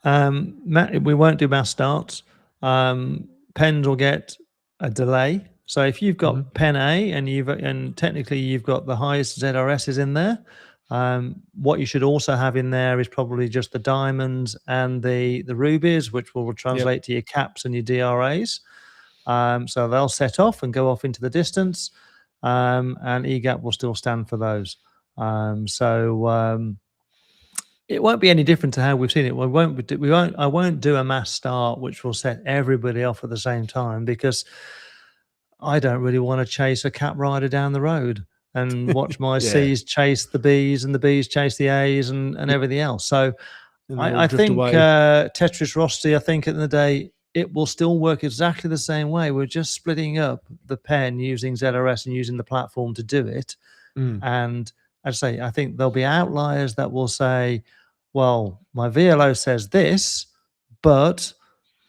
We won't do mass starts. Pens will get a delay. So if you've got pen A and technically you've got the highest ZRSs in there, what you should also have in there is probably just the diamonds and the rubies, which will translate to your caps and your DRAs. So they'll set off and go off into the distance, and EGAP will still stand for those. It won't be any different to how we've seen it. I won't do a mass start, which will set everybody off at the same time, because I don't really want to chase a cap rider down the road and watch my C's chase the B's and the B's chase the A's and everything else. So I think Tetris Rossi, I think at the end of the day, it will still work exactly the same way. We're just splitting up the pen using ZRS and using the platform to do it. And I think there'll be outliers that will say, well, my VLO says this, but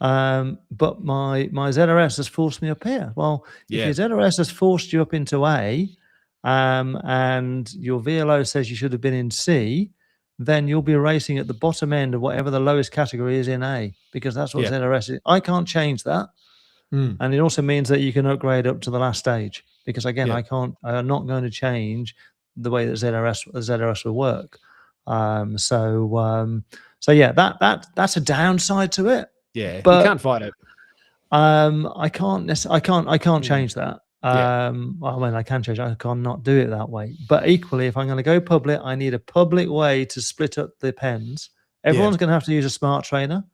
But my ZRS has forced me up here. Well, if your ZRS has forced you up into A, and your VLO says you should have been in C, then you'll be racing at the bottom end of whatever the lowest category is in A, because that's what ZRS is. I can't change that. And it also means that you can upgrade up to the last stage, because again, I'm not going to change the way that ZRS will work. So yeah, that's a downside to it. Yeah, but you can't fight it. I can't change that. Well, I can change it. I can't not do it that way. But equally, if I'm going to go public, I need a public way to split up the pens. Everyone's going to have to use a smart trainer.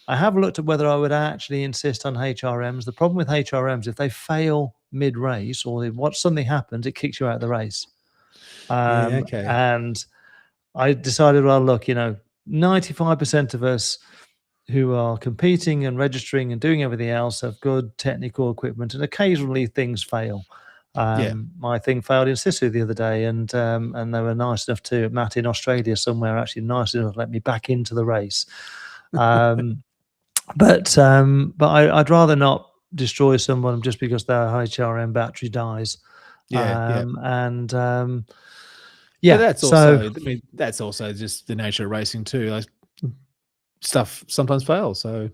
I have looked at whether I would actually insist on HRMs. The problem with HRMs, if they fail mid-race or something happens, it kicks you out of the race. And I decided, well, look, 95% of us who are competing and registering and doing everything else have good technical equipment, and occasionally things fail. My thing failed in Sisu the other day, and they were nice enough to, Matt in Australia somewhere, actually nice enough to let me back into the race. But I'd rather not destroy someone just because their HRM battery dies. But that's also just the nature of racing too. Like, stuff sometimes fails. So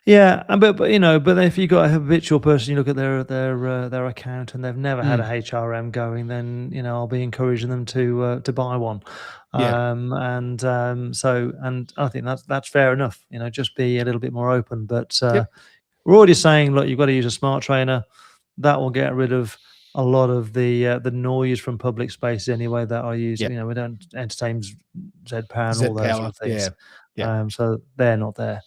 but if you got a habitual person, you look at their account and they've never had a HRM going, then I'll be encouraging them to buy one. And I think that's fair enough. Just be a little bit more open. But we're already saying, look, you've got to use a smart trainer. That will get rid of a lot of the noise from public spaces anyway that are used. We don't entertain Z-Power and all those sort of things. So they're not there.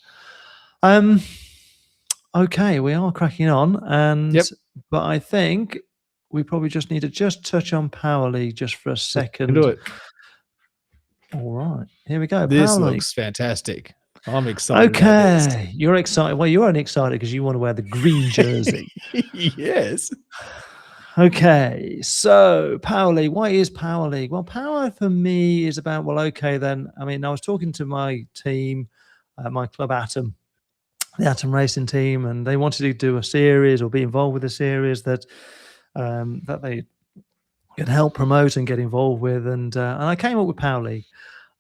Okay, we are cracking on, but I think we probably just need to just touch on Power League just for a second. Do it. All right, here we go. This Power looks League. Fantastic. I'm excited. Okay, you're excited. Well, you're only excited because you want to wear the green jersey. Yes. Okay, so Power League. What is Power League? Well, Power for me is about, well, okay, then. I mean, I was talking to my team, my club Atom, the Atom Racing team, and they wanted to do a series or be involved with a series that they could help promote and get involved with. And I came up with Power League.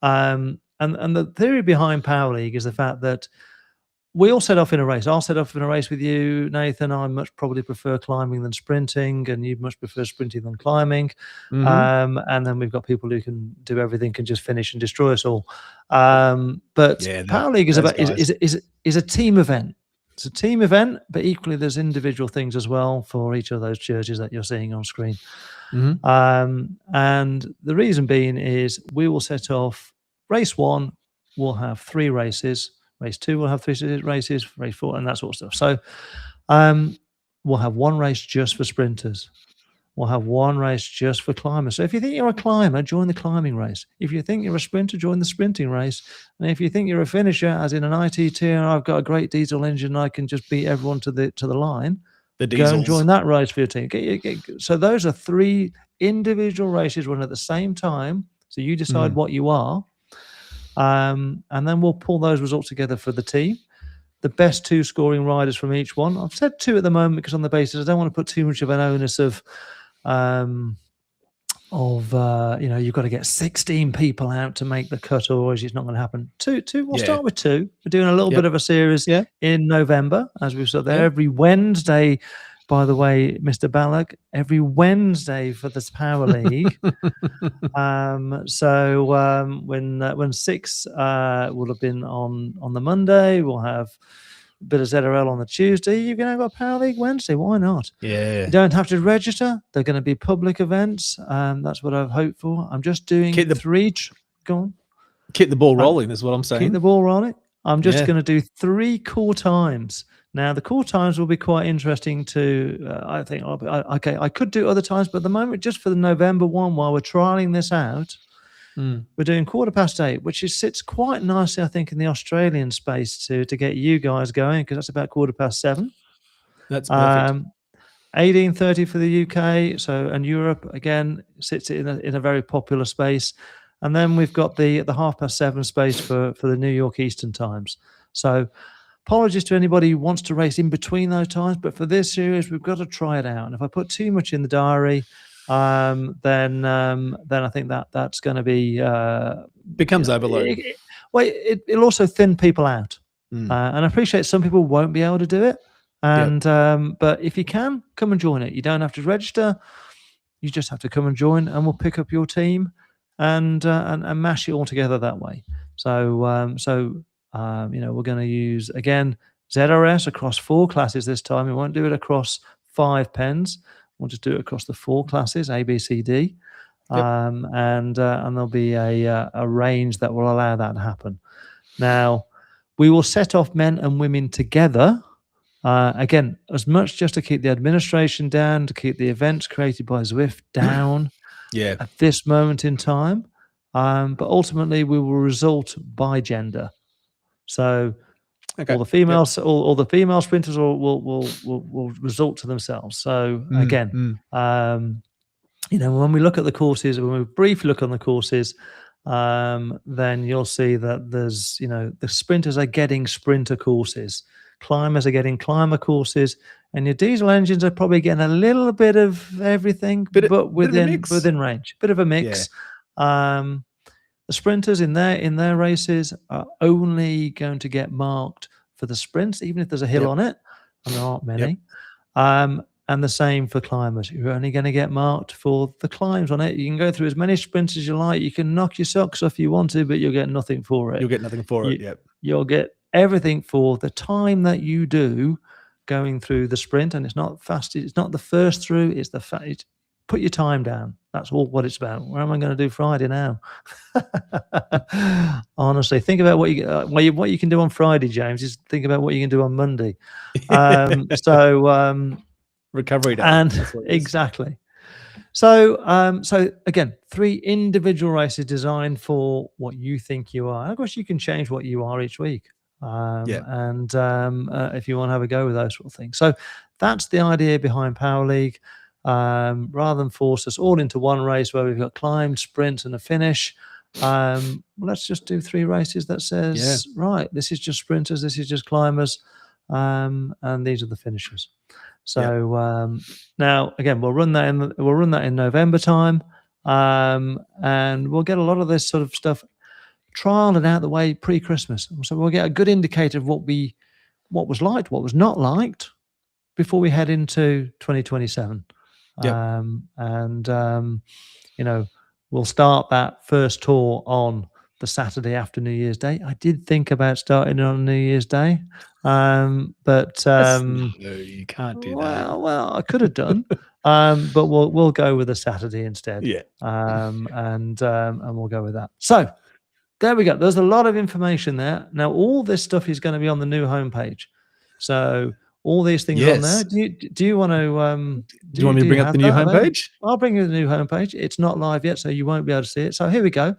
And the theory behind Power League is the fact that we all set off in a race. I'll set off in a race with you, Nathan. I much probably prefer climbing than sprinting, and you much prefer sprinting than climbing. And then we've got people who can do everything, can just finish and destroy us all. But Power League is a team event. It's a team event, but equally there's individual things as well for each of those jerseys that you're seeing on screen. And the reason being is we will set off. Race 1 will have 3 races. Race 2 will have 3 races, race 4, and that sort of stuff. So we'll have 1 race just for sprinters. We'll have 1 race just for climbers. So if you think you're a climber, join the climbing race. If you think you're a sprinter, join the sprinting race. And if you think you're a finisher, as in an ITT, and I've got a great diesel engine, I can just beat everyone to the line, go and join that race for your team. So those are 3 individual races run at the same time. So you decide what you are. And then we'll pull those results together for the team. The best 2 scoring riders from each one. I've said 2 at the moment because on the basis I don't want to put too much of an onus of you've got to get 16 people out to make the cut, or it's not going to happen. 2. We'll start with 2. We're doing a little bit of a series in November, as we've said there, every Wednesday. By the way, Mr. Ballack, every Wednesday for this Power League. When 6 will have been on the Monday, we'll have a bit of ZRL on the Tuesday. You're going to have a Power League Wednesday. Why not? Yeah. You don't have to register. They're going to be public events. That's what I've hoped for. I'm just doing 3. Go on. Keep the ball rolling is what I'm saying. Keep the ball rolling. I'm just going to do 3 core times. Now, the core times will be quite interesting to, I think, I could do other times, but at the moment, just for the November one, while we're trialing this out, we're doing 8:15, which sits quite nicely, I think, in the Australian space to get you guys going, because that's about 7:15. That's perfect. 18:30 for the UK, and Europe, again, sits in a very popular space. And then we've got the 7:30 space for the New York Eastern times. So apologies to anybody who wants to race in between those times, but for this series, we've got to try it out. And if I put too much in the diary, then I think that's going to be becomes overload. It'll also thin people out. And I appreciate some people won't be able to do it. And but if you can, come and join it. You don't have to register. You just have to come and join, and we'll pick up your team and mash it all together that way. So we're going to use again ZRS across 4 classes this time. We won't do it across 5 pens. We'll just do it across the 4 classes, A, B, C, D, and there'll be a range that will allow that to happen. Now, we will set off men and women together. Again, as much just to keep the administration down, to keep the events created by Zwift down at this moment in time. But ultimately, we will result by gender. So all the females, all the female sprinters will result to themselves. So again, when we look at the courses, when we briefly look on the courses, then you'll see that there's, the sprinters are getting sprinter courses. Climbers are getting climber courses, and your diesel engines are probably getting a little bit of everything, but within range. Bit of a mix. The sprinters in their races are only going to get marked for the sprints, even if there's a hill on it, and there aren't many. And the same for climbers. You're only going to get marked for the climbs on it. You can go through as many sprints as you like. You can knock your socks off if you want to, but you'll get nothing for it. You'll get nothing for it. You'll get everything for the time that you do going through the sprint. And it's not fast. It's not the first through. It's put your time down. That's all what it's about. Where am I going to do Friday now? Honestly, think about what you can do on Friday, James. Just think about what you can do on Monday. Recovery day. And exactly. So again, 3 individual races designed for what you think you are. And of course, you can change what you are each week. And if you want to have a go with those sort of things. So that's the idea behind Power League. Rather than force us all into one race where we've got climb, sprint, and a finish, let's just do 3 races that says, right, this is just sprinters, this is just climbers, and these are the finishers. So now again, we'll run that in November time, and we'll get a lot of this sort of stuff trialed and out of the way pre-Christmas. So we'll get a good indicator of what was liked, what was not liked, before we head into 2027. We'll start that first tour on the Saturday after New Year's Day. I did think about starting on New Year's Day, but no, you can't do that. Well, I could have done, but we'll go with a Saturday instead. And we'll go with that. So there we go. There's a lot of information there. Now, all this stuff is going to be on the new homepage. So all these things on there. Do you want to? Do you want me to bring up the new homepage? I'll bring you the new homepage. It's not live yet, so you won't be able to see it. So here we go.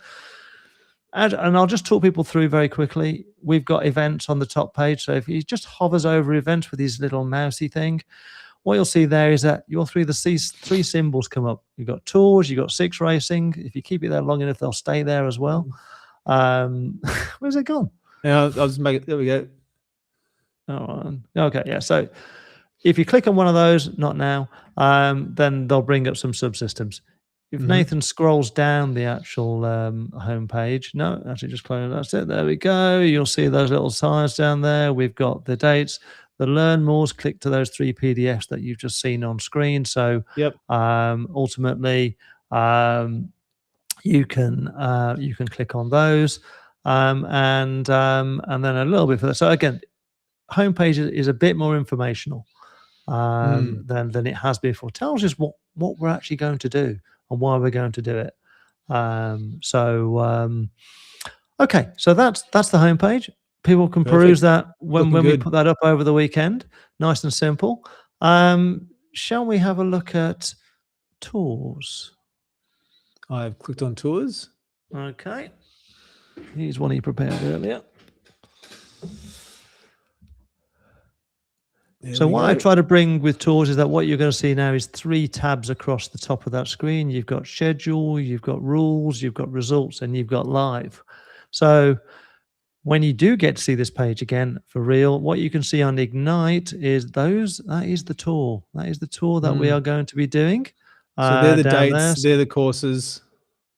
And I'll just talk people through very quickly. We've got events on the top page. So if he just hovers over events with his little mousy thing, what you'll see there is that you'll see the 3 symbols come up. You've got tours, you've got 6 racing. If you keep it there long enough, they'll stay there as well. Where's it gone? Yeah, I'll just make it. There we go. Okay, yeah. So if you click on one of those, not now, then they'll bring up some subsystems. If Nathan scrolls down the actual homepage, no, actually just close. That's it. There we go. You'll see those little signs down there. We've got the dates, the learn mores. Click to those 3 PDFs that you've just seen on screen. So ultimately, you can click on those, and then a little bit further. So again, homepage is a bit more informational than it has been before. Tells us what we're actually going to do and why we're going to do it. Okay, so that's the homepage. People can peruse that when we put that up over the weekend. Nice and simple. Shall we have a look at tours? I've clicked on tours. Okay. Here's one he prepared earlier. So what I try to bring with tours is that what you're going to see now is 3 tabs across the top of that screen. You've got schedule, you've got rules, you've got results, and you've got live. So When you do get to see this page again for real, what you can see on Ignite is that is the tour. That is the tour that we are going to be doing. So they're the down dates, there. they're the courses.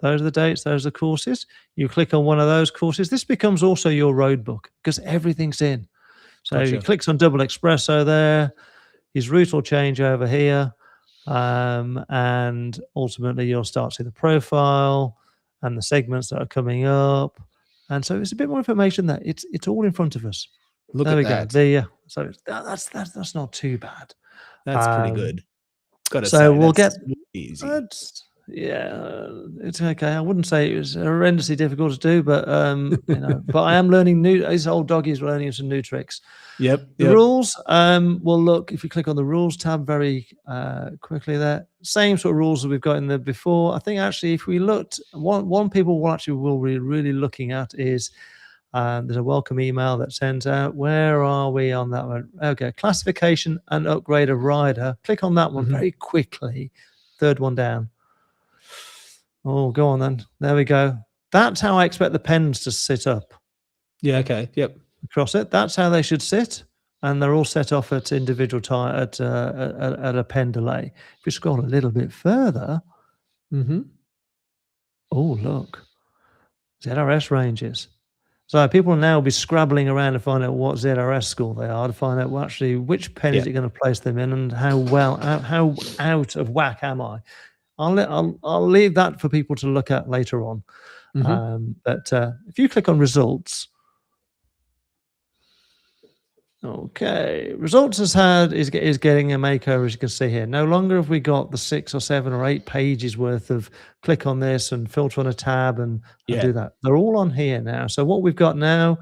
Those are the dates, those are the courses. You click on one of those courses. This becomes also your road book because everything's in. So Gotcha. he clicks on Double Espresso there. His route will change over here. And ultimately you'll start to see the profile and the segments that are coming up. And so it's a bit more information there. It's all in front of us. Look there at we that. go. There, so that's not too bad. That's pretty good. Gotta so say, we'll get easy. It's okay. I wouldn't say it was horrendously difficult to do, but but I am learning new. This old doggy is learning some new tricks. Yep. The rules. Well, look, if you click on the rules tab very quickly, there, same sort of rules that we've got in there before. I think actually, if we looked, one people will be really looking at is there's a welcome email that sends out. Where are we on that one? Okay, classification and upgrade a rider. Click on that one very quickly. Third one down. Oh, go on then. There we go. That's how I expect the pens to sit up. Yeah. Okay. Yep. Across it. That's how they should sit, and they're all set off at individual time at a pen delay. If you scroll a little bit further, oh look, ZRS ranges. So people will now be scrabbling around to find out what ZRS score they are, to find out actually which pen is it going to place them in, and how out of whack am I. I'll leave that for people to look at later on. But if you click on results, okay, results is getting a makeover, as you can see here. No longer have we got the 6 or 7 or 8 pages worth of click on this and filter on a tab and do that. They're all on here now. So what we've got now,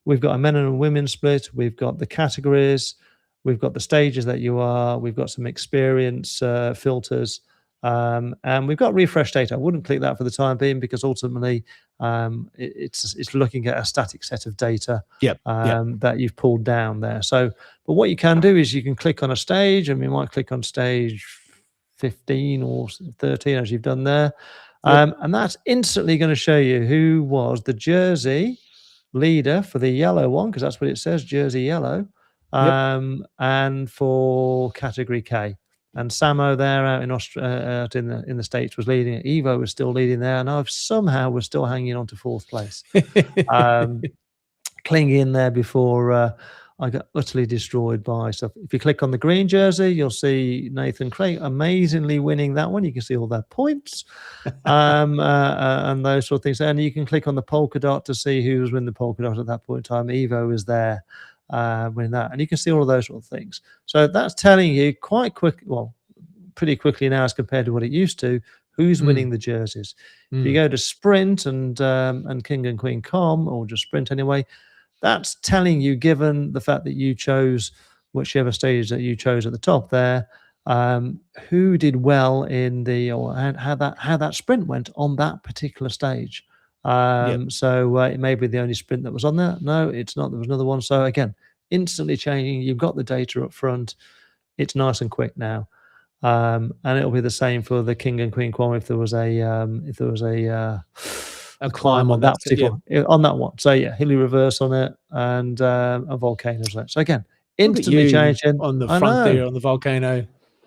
we've got a men and women split. We've got the categories. We've got the stages that you are. We've got some experience filters. And we've got refresh data. I wouldn't click that for the time being because ultimately it's looking at a static set of data that you've pulled down there. So, but what you can do is you can click on a stage, and we might click on stage 15 or 13 as you've done there. And that's instantly going to show you who was the jersey leader for the yellow one, because that's what it says, jersey yellow, and for category K. And Samo there out in the States was leading it. Evo was still leading there, and I somehow was still hanging on to 4th place, clinging in there before I got utterly destroyed by stuff. If you click on the green jersey, you'll see Nathan Krake amazingly winning that one. You can see all their points and those sort of things. And you can click on the polka dot to see who was winning the polka dot at that point in time. Evo was there. Winning that, and you can see all of those sort of things. So that's telling you quite quick, well, pretty quickly now as compared to what it used to, who's winning the jerseys. If you go to sprint and King and Queen Com, or just sprint anyway, that's telling you, given the fact that you chose whichever stage that you chose at the top there, who did well in or how that sprint went on that particular stage. So it may be the only sprint that was on there. No, it's not. There was another one. So again, instantly changing. You've got the data up front. It's nice and quick now, and it'll be the same for the King and Queen Quam if there was a climb on that particular on that one. So yeah, hilly reverse on it and a volcano. So again, instantly changing on the front there on the volcano.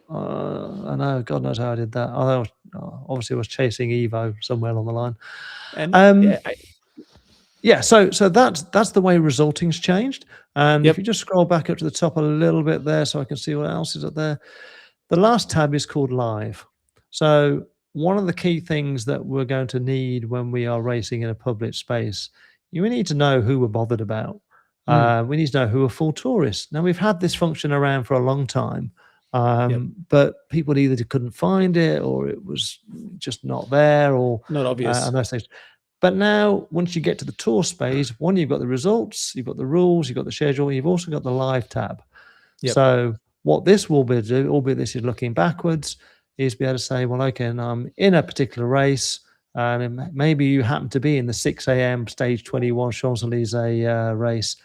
I know. God knows how I did that. Obviously I was chasing Evo somewhere along the line. And so that's the way resulting's changed. And if you just scroll back up to the top a little bit there, so I can see what else is up there. The last tab is called Live. So one of the key things that we're going to need when we are racing in a public space, we need to know who we're bothered about. We need to know who are full tourists. Now, we've had this function around for a long time. But people either couldn't find it, or it was just not there, or not obvious, and those things. But now, once you get to the tour space, you've got the results, you've got the rules, you've got the schedule, you've also got the live tab. So what this will be do, albeit this is looking backwards, is be able to say, well, okay, and I'm in a particular race, and maybe you happen to be in the 6 a.m. stage 21 Champs-Élysées race,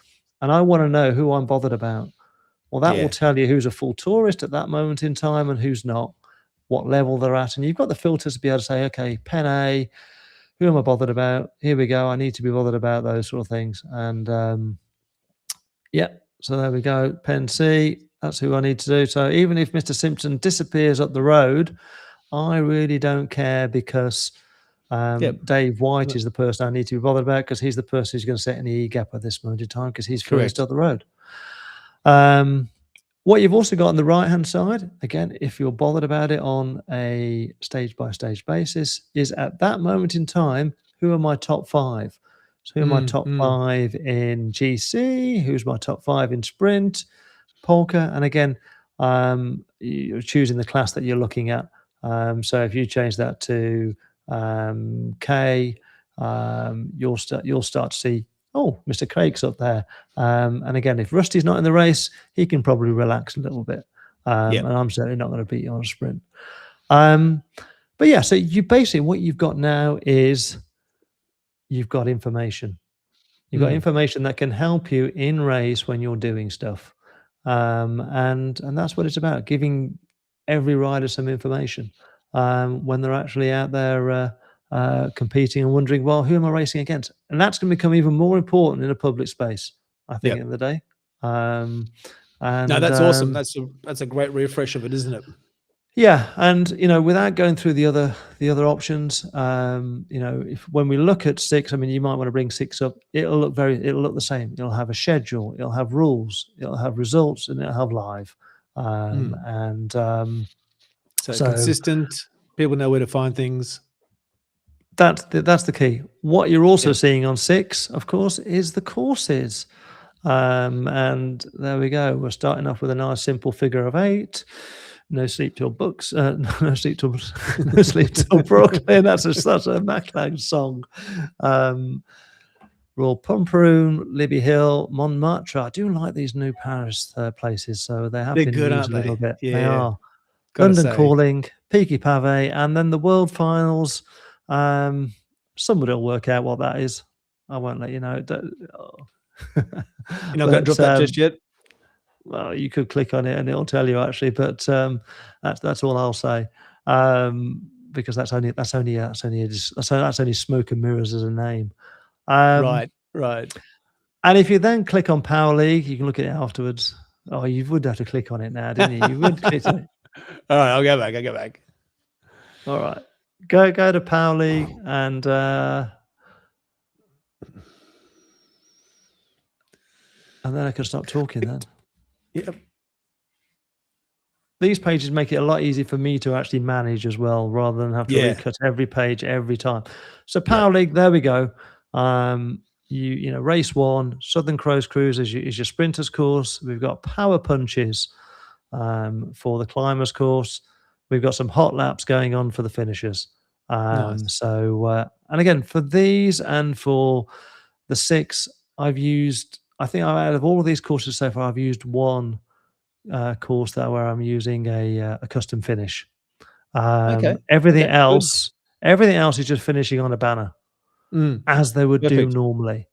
and I want to know who I'm bothered about. Well, that will tell you who's a full tourist at that moment in time and who's not, what level they're at. And you've got the filters to be able to say, okay, pen A, who am I bothered about? Here we go. I need to be bothered about those sort of things. And so there we go. Pen C, that's who I need to do. So even if Mr. Simpson disappears up the road, I really don't care, because Dave White is the person I need to be bothered about, because he's the person who's going to set any E-gap at this moment in time, because he's furthest up the road. What you've also got on the right-hand side, again, if you're bothered about it on a stage-by-stage basis, is at that moment in time, who are my top 5? So who are my top 5 in GC? Who's my top 5 in sprint, polka? And again, you're choosing the class that you're looking at. So if you change that to K, you'll start to see, oh, Mr. Crake's up there. And again, if Rusty's not in the race, he can probably relax a little bit. And I'm certainly not going to beat you on a sprint. But yeah, so you basically, what you've got now is you've got information. You've got information that can help you in race when you're doing stuff. And that's what it's about, giving every rider some information when they're actually out there competing and wondering, well, who am I racing against? And that's going to become even more important in a public space, I think, at the end of the day. And no, that's awesome. That's a great refresh of it, isn't it? Yeah, and without going through the other options, if when we look at 6, I mean, you might want to bring 6 up. It'll look the same. It'll have a schedule. It'll have rules. It'll have results, and it'll have live. So consistent. People know where to find things. That's the key. What you're also seeing on 6, of course, is the courses. And there we go. We're starting off with a nice simple figure of 8. No sleep till books. No sleep till Brooklyn. That's a Maclag song. Royal Pumperoon, Libby Hill, Montmartre. I do like these new Paris places, so they have been good, used a little bit. Yeah. They are. Gotta London say. Calling, Peaky Pavé, and then the World Finals. Somebody will work out what that is. I won't let you know. You're not going to drop that just yet? Well, you could click on it and it'll tell you actually, but that's all I'll say, because that's only smoke and mirrors as a name. Right. And if you then click on Power League, you can look at it afterwards. Oh, you would have to click on it now, didn't you? You would click on it. All right, I'll go back. All right, go to Power League and. And then I can stop talking then. Yep. These pages make it a lot easier for me to actually manage as well, rather than have to recut every page every time. So Power League, there we go. Race 1, Southern Cross Cruise is your sprinters course. We've got power punches for the climbers course. We've got some hot laps going on for the finishers. Nice. So, and again, for these and for the 6, I think out of all of these courses so far, I've used one course where I'm using a custom finish. Everything else is just finishing on a banner, as they would do normally.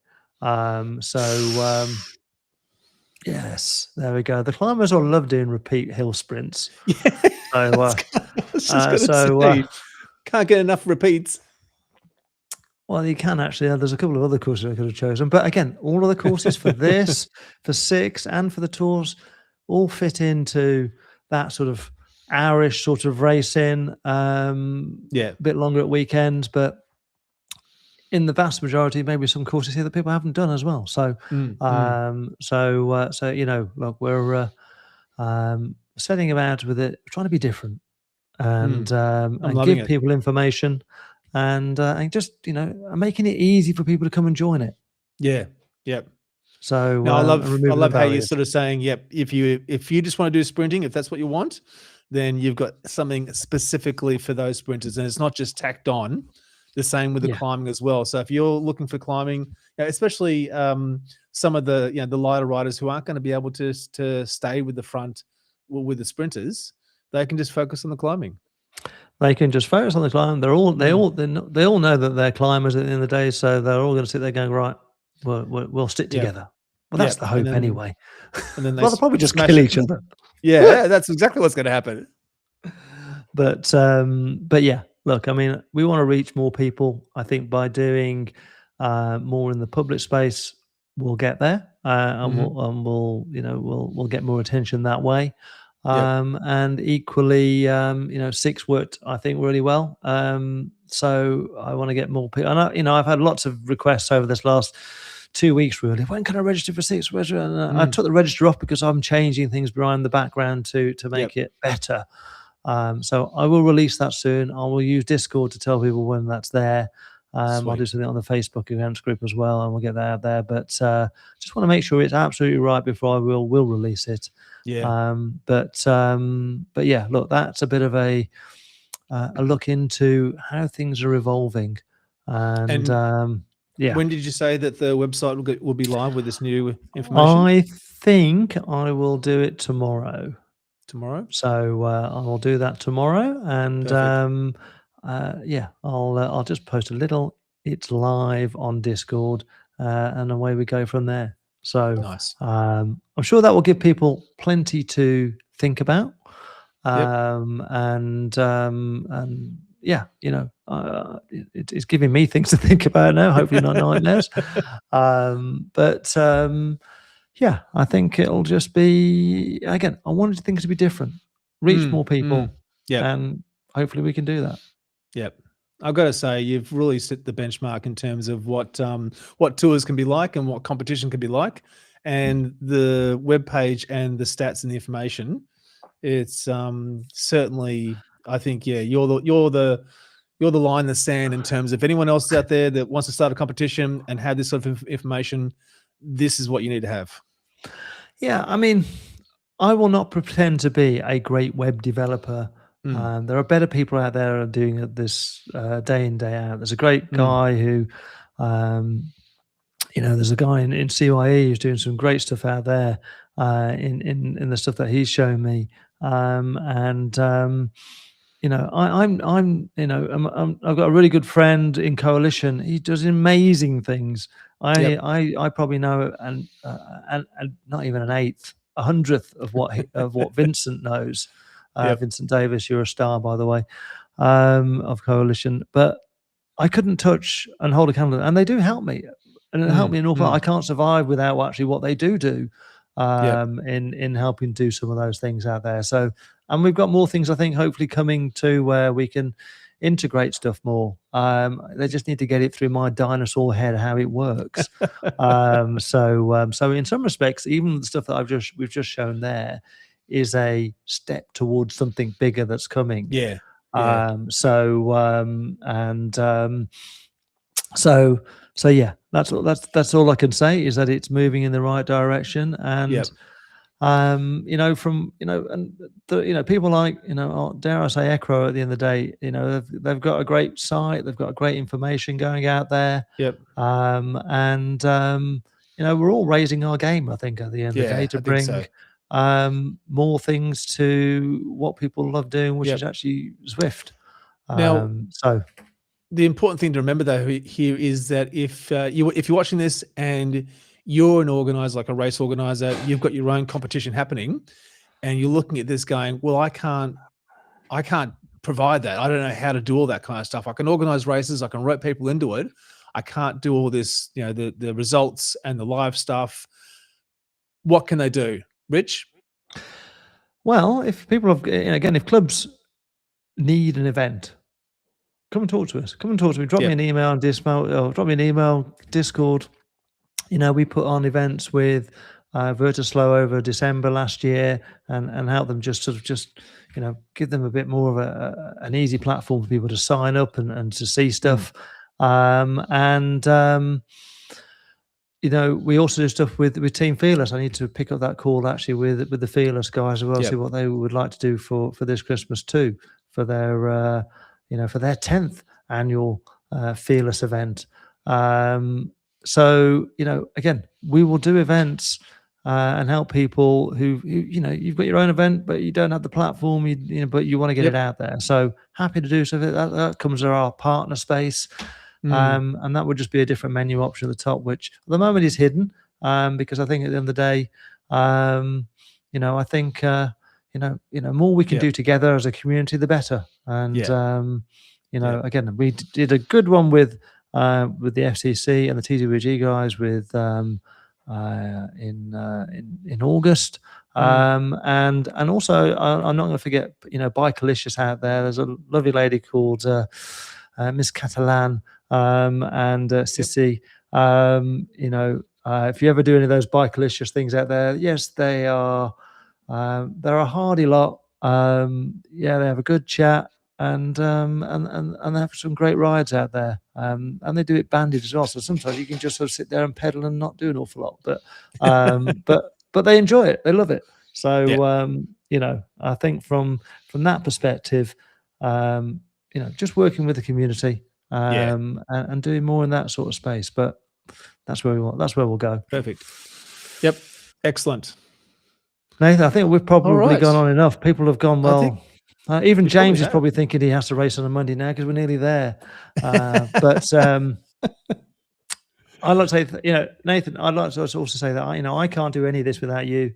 Yes, there we go. The climbers all love doing repeat hill sprints. Can't get enough repeats. Well, you can actually. There's a couple of other courses I could have chosen. But again, all of the courses for this, for 6, and for the tours all fit into that sort of hourish sort of racing. A bit longer at weekends, but in the vast majority, maybe some courses here that people haven't done as well. So, look, we're setting about with it, trying to be different and give people information. And just making it easy for people to come and join it. Yep. So I love how you're sort of saying, if you just want to do sprinting, if that's what you want, then you've got something specifically for those sprinters, and it's not just tacked on. The same with the climbing as well. So if you're looking for climbing, especially some of the lighter riders who aren't going to be able to stay with the front with the sprinters, they can just focus on the climbing. They can just focus on the climb. They all know that they're climbers at the end of the day, so they're all going to sit there going, right, we'll stick together. Well, that's the hope anyway. And then they'll probably just kill each other. Yeah, that's exactly what's going to happen. But yeah, look, I mean, we want to reach more people. I think by doing more in the public space, we'll get there, and we'll get more attention that way. And equally, Six worked, I think, really well. So I want to get more people. And I've had lots of requests over this last 2 weeks, really. When can I register for Six? And I took the register off because I'm changing things behind the background to make it better. So I will release that soon. I will use Discord to tell people when that's there. I'll do something on the Facebook events group as well, and we'll get that out there. But just want to make sure it's absolutely right before I will release it. Yeah. But yeah, look, that's a bit of a look into how things are evolving. And yeah. When did you say that the website will be live with this new information? I think I will do it tomorrow. Tomorrow? So I will do that tomorrow, and yeah, I'll just post a little. It's live on Discord, and away we go from there. So nice. I'm sure that will give people plenty to think about, and yeah, it's giving me things to think about now. Hopefully not nightmares. Yeah, I think it'll just be, again, I wanted things to be different, reach more people, and hopefully we can do that. Yep. I've got to say, you've really set the benchmark in terms of what tours can be like and what competition can be like, and the webpage and the stats and the information. It's certainly, I think, yeah, you're the line in the sand in terms of anyone else out there that wants to start a competition and have this sort of information. This is what you need to have. Yeah, I mean, I will not pretend to be a great web developer. There are better people out there doing this day in, day out. There's a great guy who, there's a guy in CYE who's doing some great stuff out there in the stuff that he's shown me. I've got a really good friend in Coalition. He does amazing things. I probably know and not even an eighth, 100th of what Vincent knows. Vincent Davis, you're a star, by the way, of Coalition. But I couldn't touch and hold a candle, and they do help me, and it helped me an awful lot. I can't survive without actually what they do in helping do some of those things out there. So, and we've got more things, I think, hopefully coming to where we can integrate stuff more. They just need to get it through my dinosaur head how it works. So in some respects, even the stuff that we've just shown there is a step towards something bigger that's coming. So yeah, that's all I can say, is that it's moving in the right direction. And people like, dare I say, Ecro at the end of the day, they've got a great site, they've got great information going out there. We're all raising our game, I think, at the end of the day, to bring more things to what people love doing, which is actually Zwift. Now, the important thing to remember, though, here is that if you're watching this and you're an organizer, like a race organizer, you've got your own competition happening, and you're looking at this going, well, I can't provide that. I don't know how to do all that kind of stuff. I can organize races, I can rope people into it. I can't do all this, the results and the live stuff. What can they do, Rich? Well, if people have, again, if clubs need an event, come and talk to us. Come and talk to me. Drop me an email on Discord, or drop me an email, Discord. We put on events with Vertislow over December last year, and help them just give them a bit more of an easy platform for people to sign up and to see stuff. We also do stuff with Team Fearless. I need to pick up that call actually with the Fearless guys as well, see what they would like to do for this Christmas too, for their for their 10th annual Fearless event. So again, we will do events and help people who you've got your own event, but you don't have the platform, but you want to get it out there. So happy to do so. That comes to our partner space. And that would just be a different menu option at the top, which at the moment is hidden, because I think at the end of the day, I think more we can do together as a community, the better. And Again, we did a good one with the FCC and the TWG guys with in August. And also, I'm not going to forget, Bicolicious out there. There's a lovely lady called Miss Catalan and Sissy. If you ever do any of those Bicolicious things out there, yes, they are. They're a hardy lot. They have a good chat, and they have some great rides out there. And they do it banded as well. So sometimes you can just sort of sit there and pedal and not do an awful lot, but they enjoy it. They love it. So I think from that perspective, just working with the community and doing more in that sort of space. But that's where we want. That's where we'll go. Perfect. Yep. Excellent. Nathan, I think we've probably gone on enough. People have gone well. Even James is probably thinking he has to race on a Monday now because we're nearly there. But I'd like to say, Nathan, I'd like to also say that I can't do any of this without you.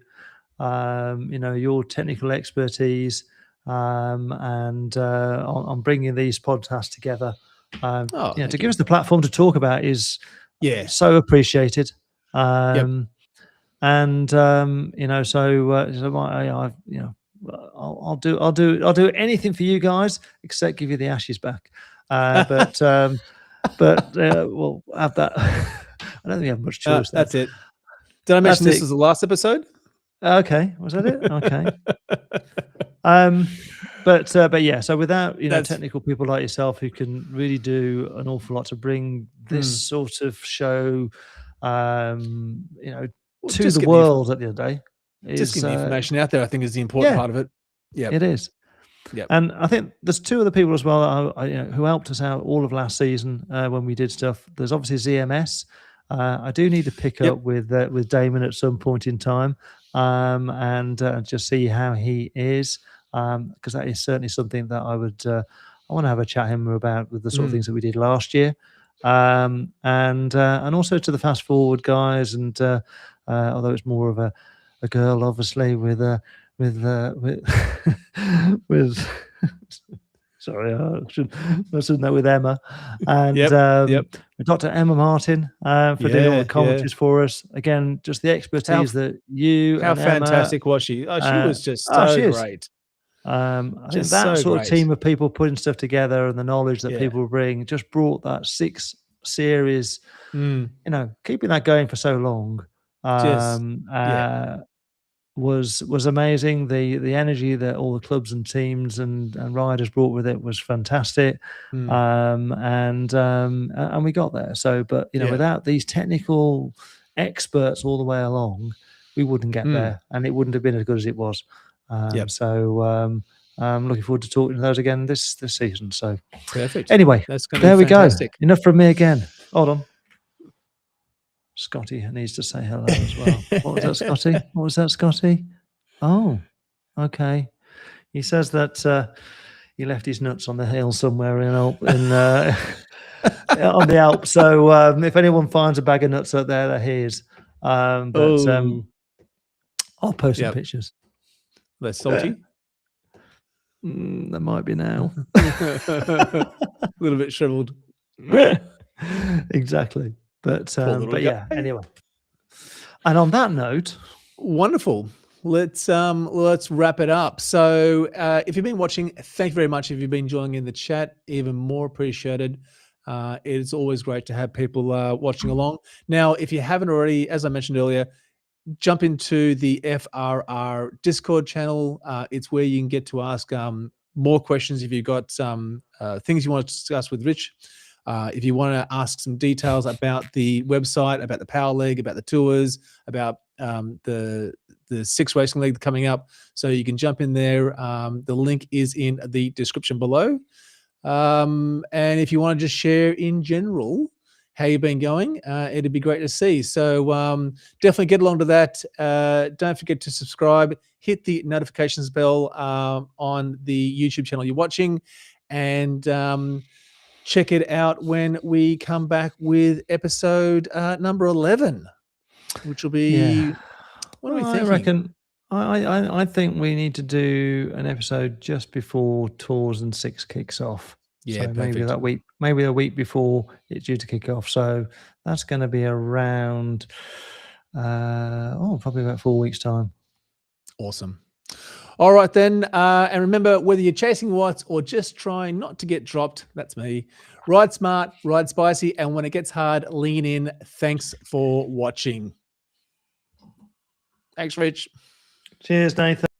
Your technical expertise and on bringing these podcasts together. To give us the platform to talk about is so appreciated. And I'll do anything for you guys except give you the ashes back. But we'll have that. I don't think we have much choice. That's it. Did I mention this was the last episode? Okay, was that it? Okay. But yeah. So without technical people like yourself who can really do an awful lot to bring this sort of show, to the world at the end of the day. Just getting the information out there, I think, is the important part of it. Yeah, it is. Yeah, and I think there's two other people as well who helped us out all of last season when we did stuff. There's obviously ZMS. I do need to pick up with Damon at some point in time and just see how he is, because that is certainly something that I want to have a chat with him about with the sort of things that we did last year, and also to the Fast Forward guys, and although it's more of a girl, obviously, with sorry, I shouldn't know, with Emma and with Dr. Emma Martin for doing all the commentaries for us. Again, just the expertise that you. How fantastic was she? Oh, she was just so great. I think that sort of team of people putting stuff together and the knowledge that people bring just brought that 6 series. Keeping that going for so long. Was amazing. The energy that all the clubs and teams and riders brought with it was fantastic. And we got there. So, but without these technical experts all the way along, we wouldn't get there, and it wouldn't have been as good as it was. So I'm looking forward to talking to those again this season. So perfect. Anyway, there we go. Enough from me again. Hold on. Scotty needs to say hello as well. What was that, Scotty? What was that, Scotty? Oh, okay. He says that he left his nuts on the hill somewhere on the Alps. So if anyone finds a bag of nuts up there, they're his. I'll post some pictures. They're salty? That might be now. A little bit shriveled. Exactly. But yeah, anyway. And on that note, wonderful. Let's wrap it up. So if you've been watching, thank you very much. If you've been joining in the chat, even more appreciated. It's always great to have people watching along. Now, if you haven't already, as I mentioned earlier, jump into the FRR Discord channel. It's where you can get to ask more questions if you've got some things you want to discuss with Rich. If you want to ask some details about the website, about the Power League, about the tours, about the 6 Racing League coming up, so you can jump in there. The link is in the description below. And if you want to just share in general how you've been going, it'd be great to see. So definitely get along to that. Don't forget to subscribe, hit the notifications bell on the YouTube channel you're watching, and check it out when we come back with episode number 11, which will be. What are we thinking? I reckon. I think we need to do an episode just before Tours and 6 kicks off. Yeah, so maybe perfect. maybe a week before it's due to kick off. So that's going to be around, probably about 4 weeks' time. Awesome. All right, then. And remember, whether you're chasing whites or just trying not to get dropped, that's me. Ride smart, ride spicy, and when it gets hard, lean in. Thanks for watching. Thanks, Rich. Cheers, Nathan.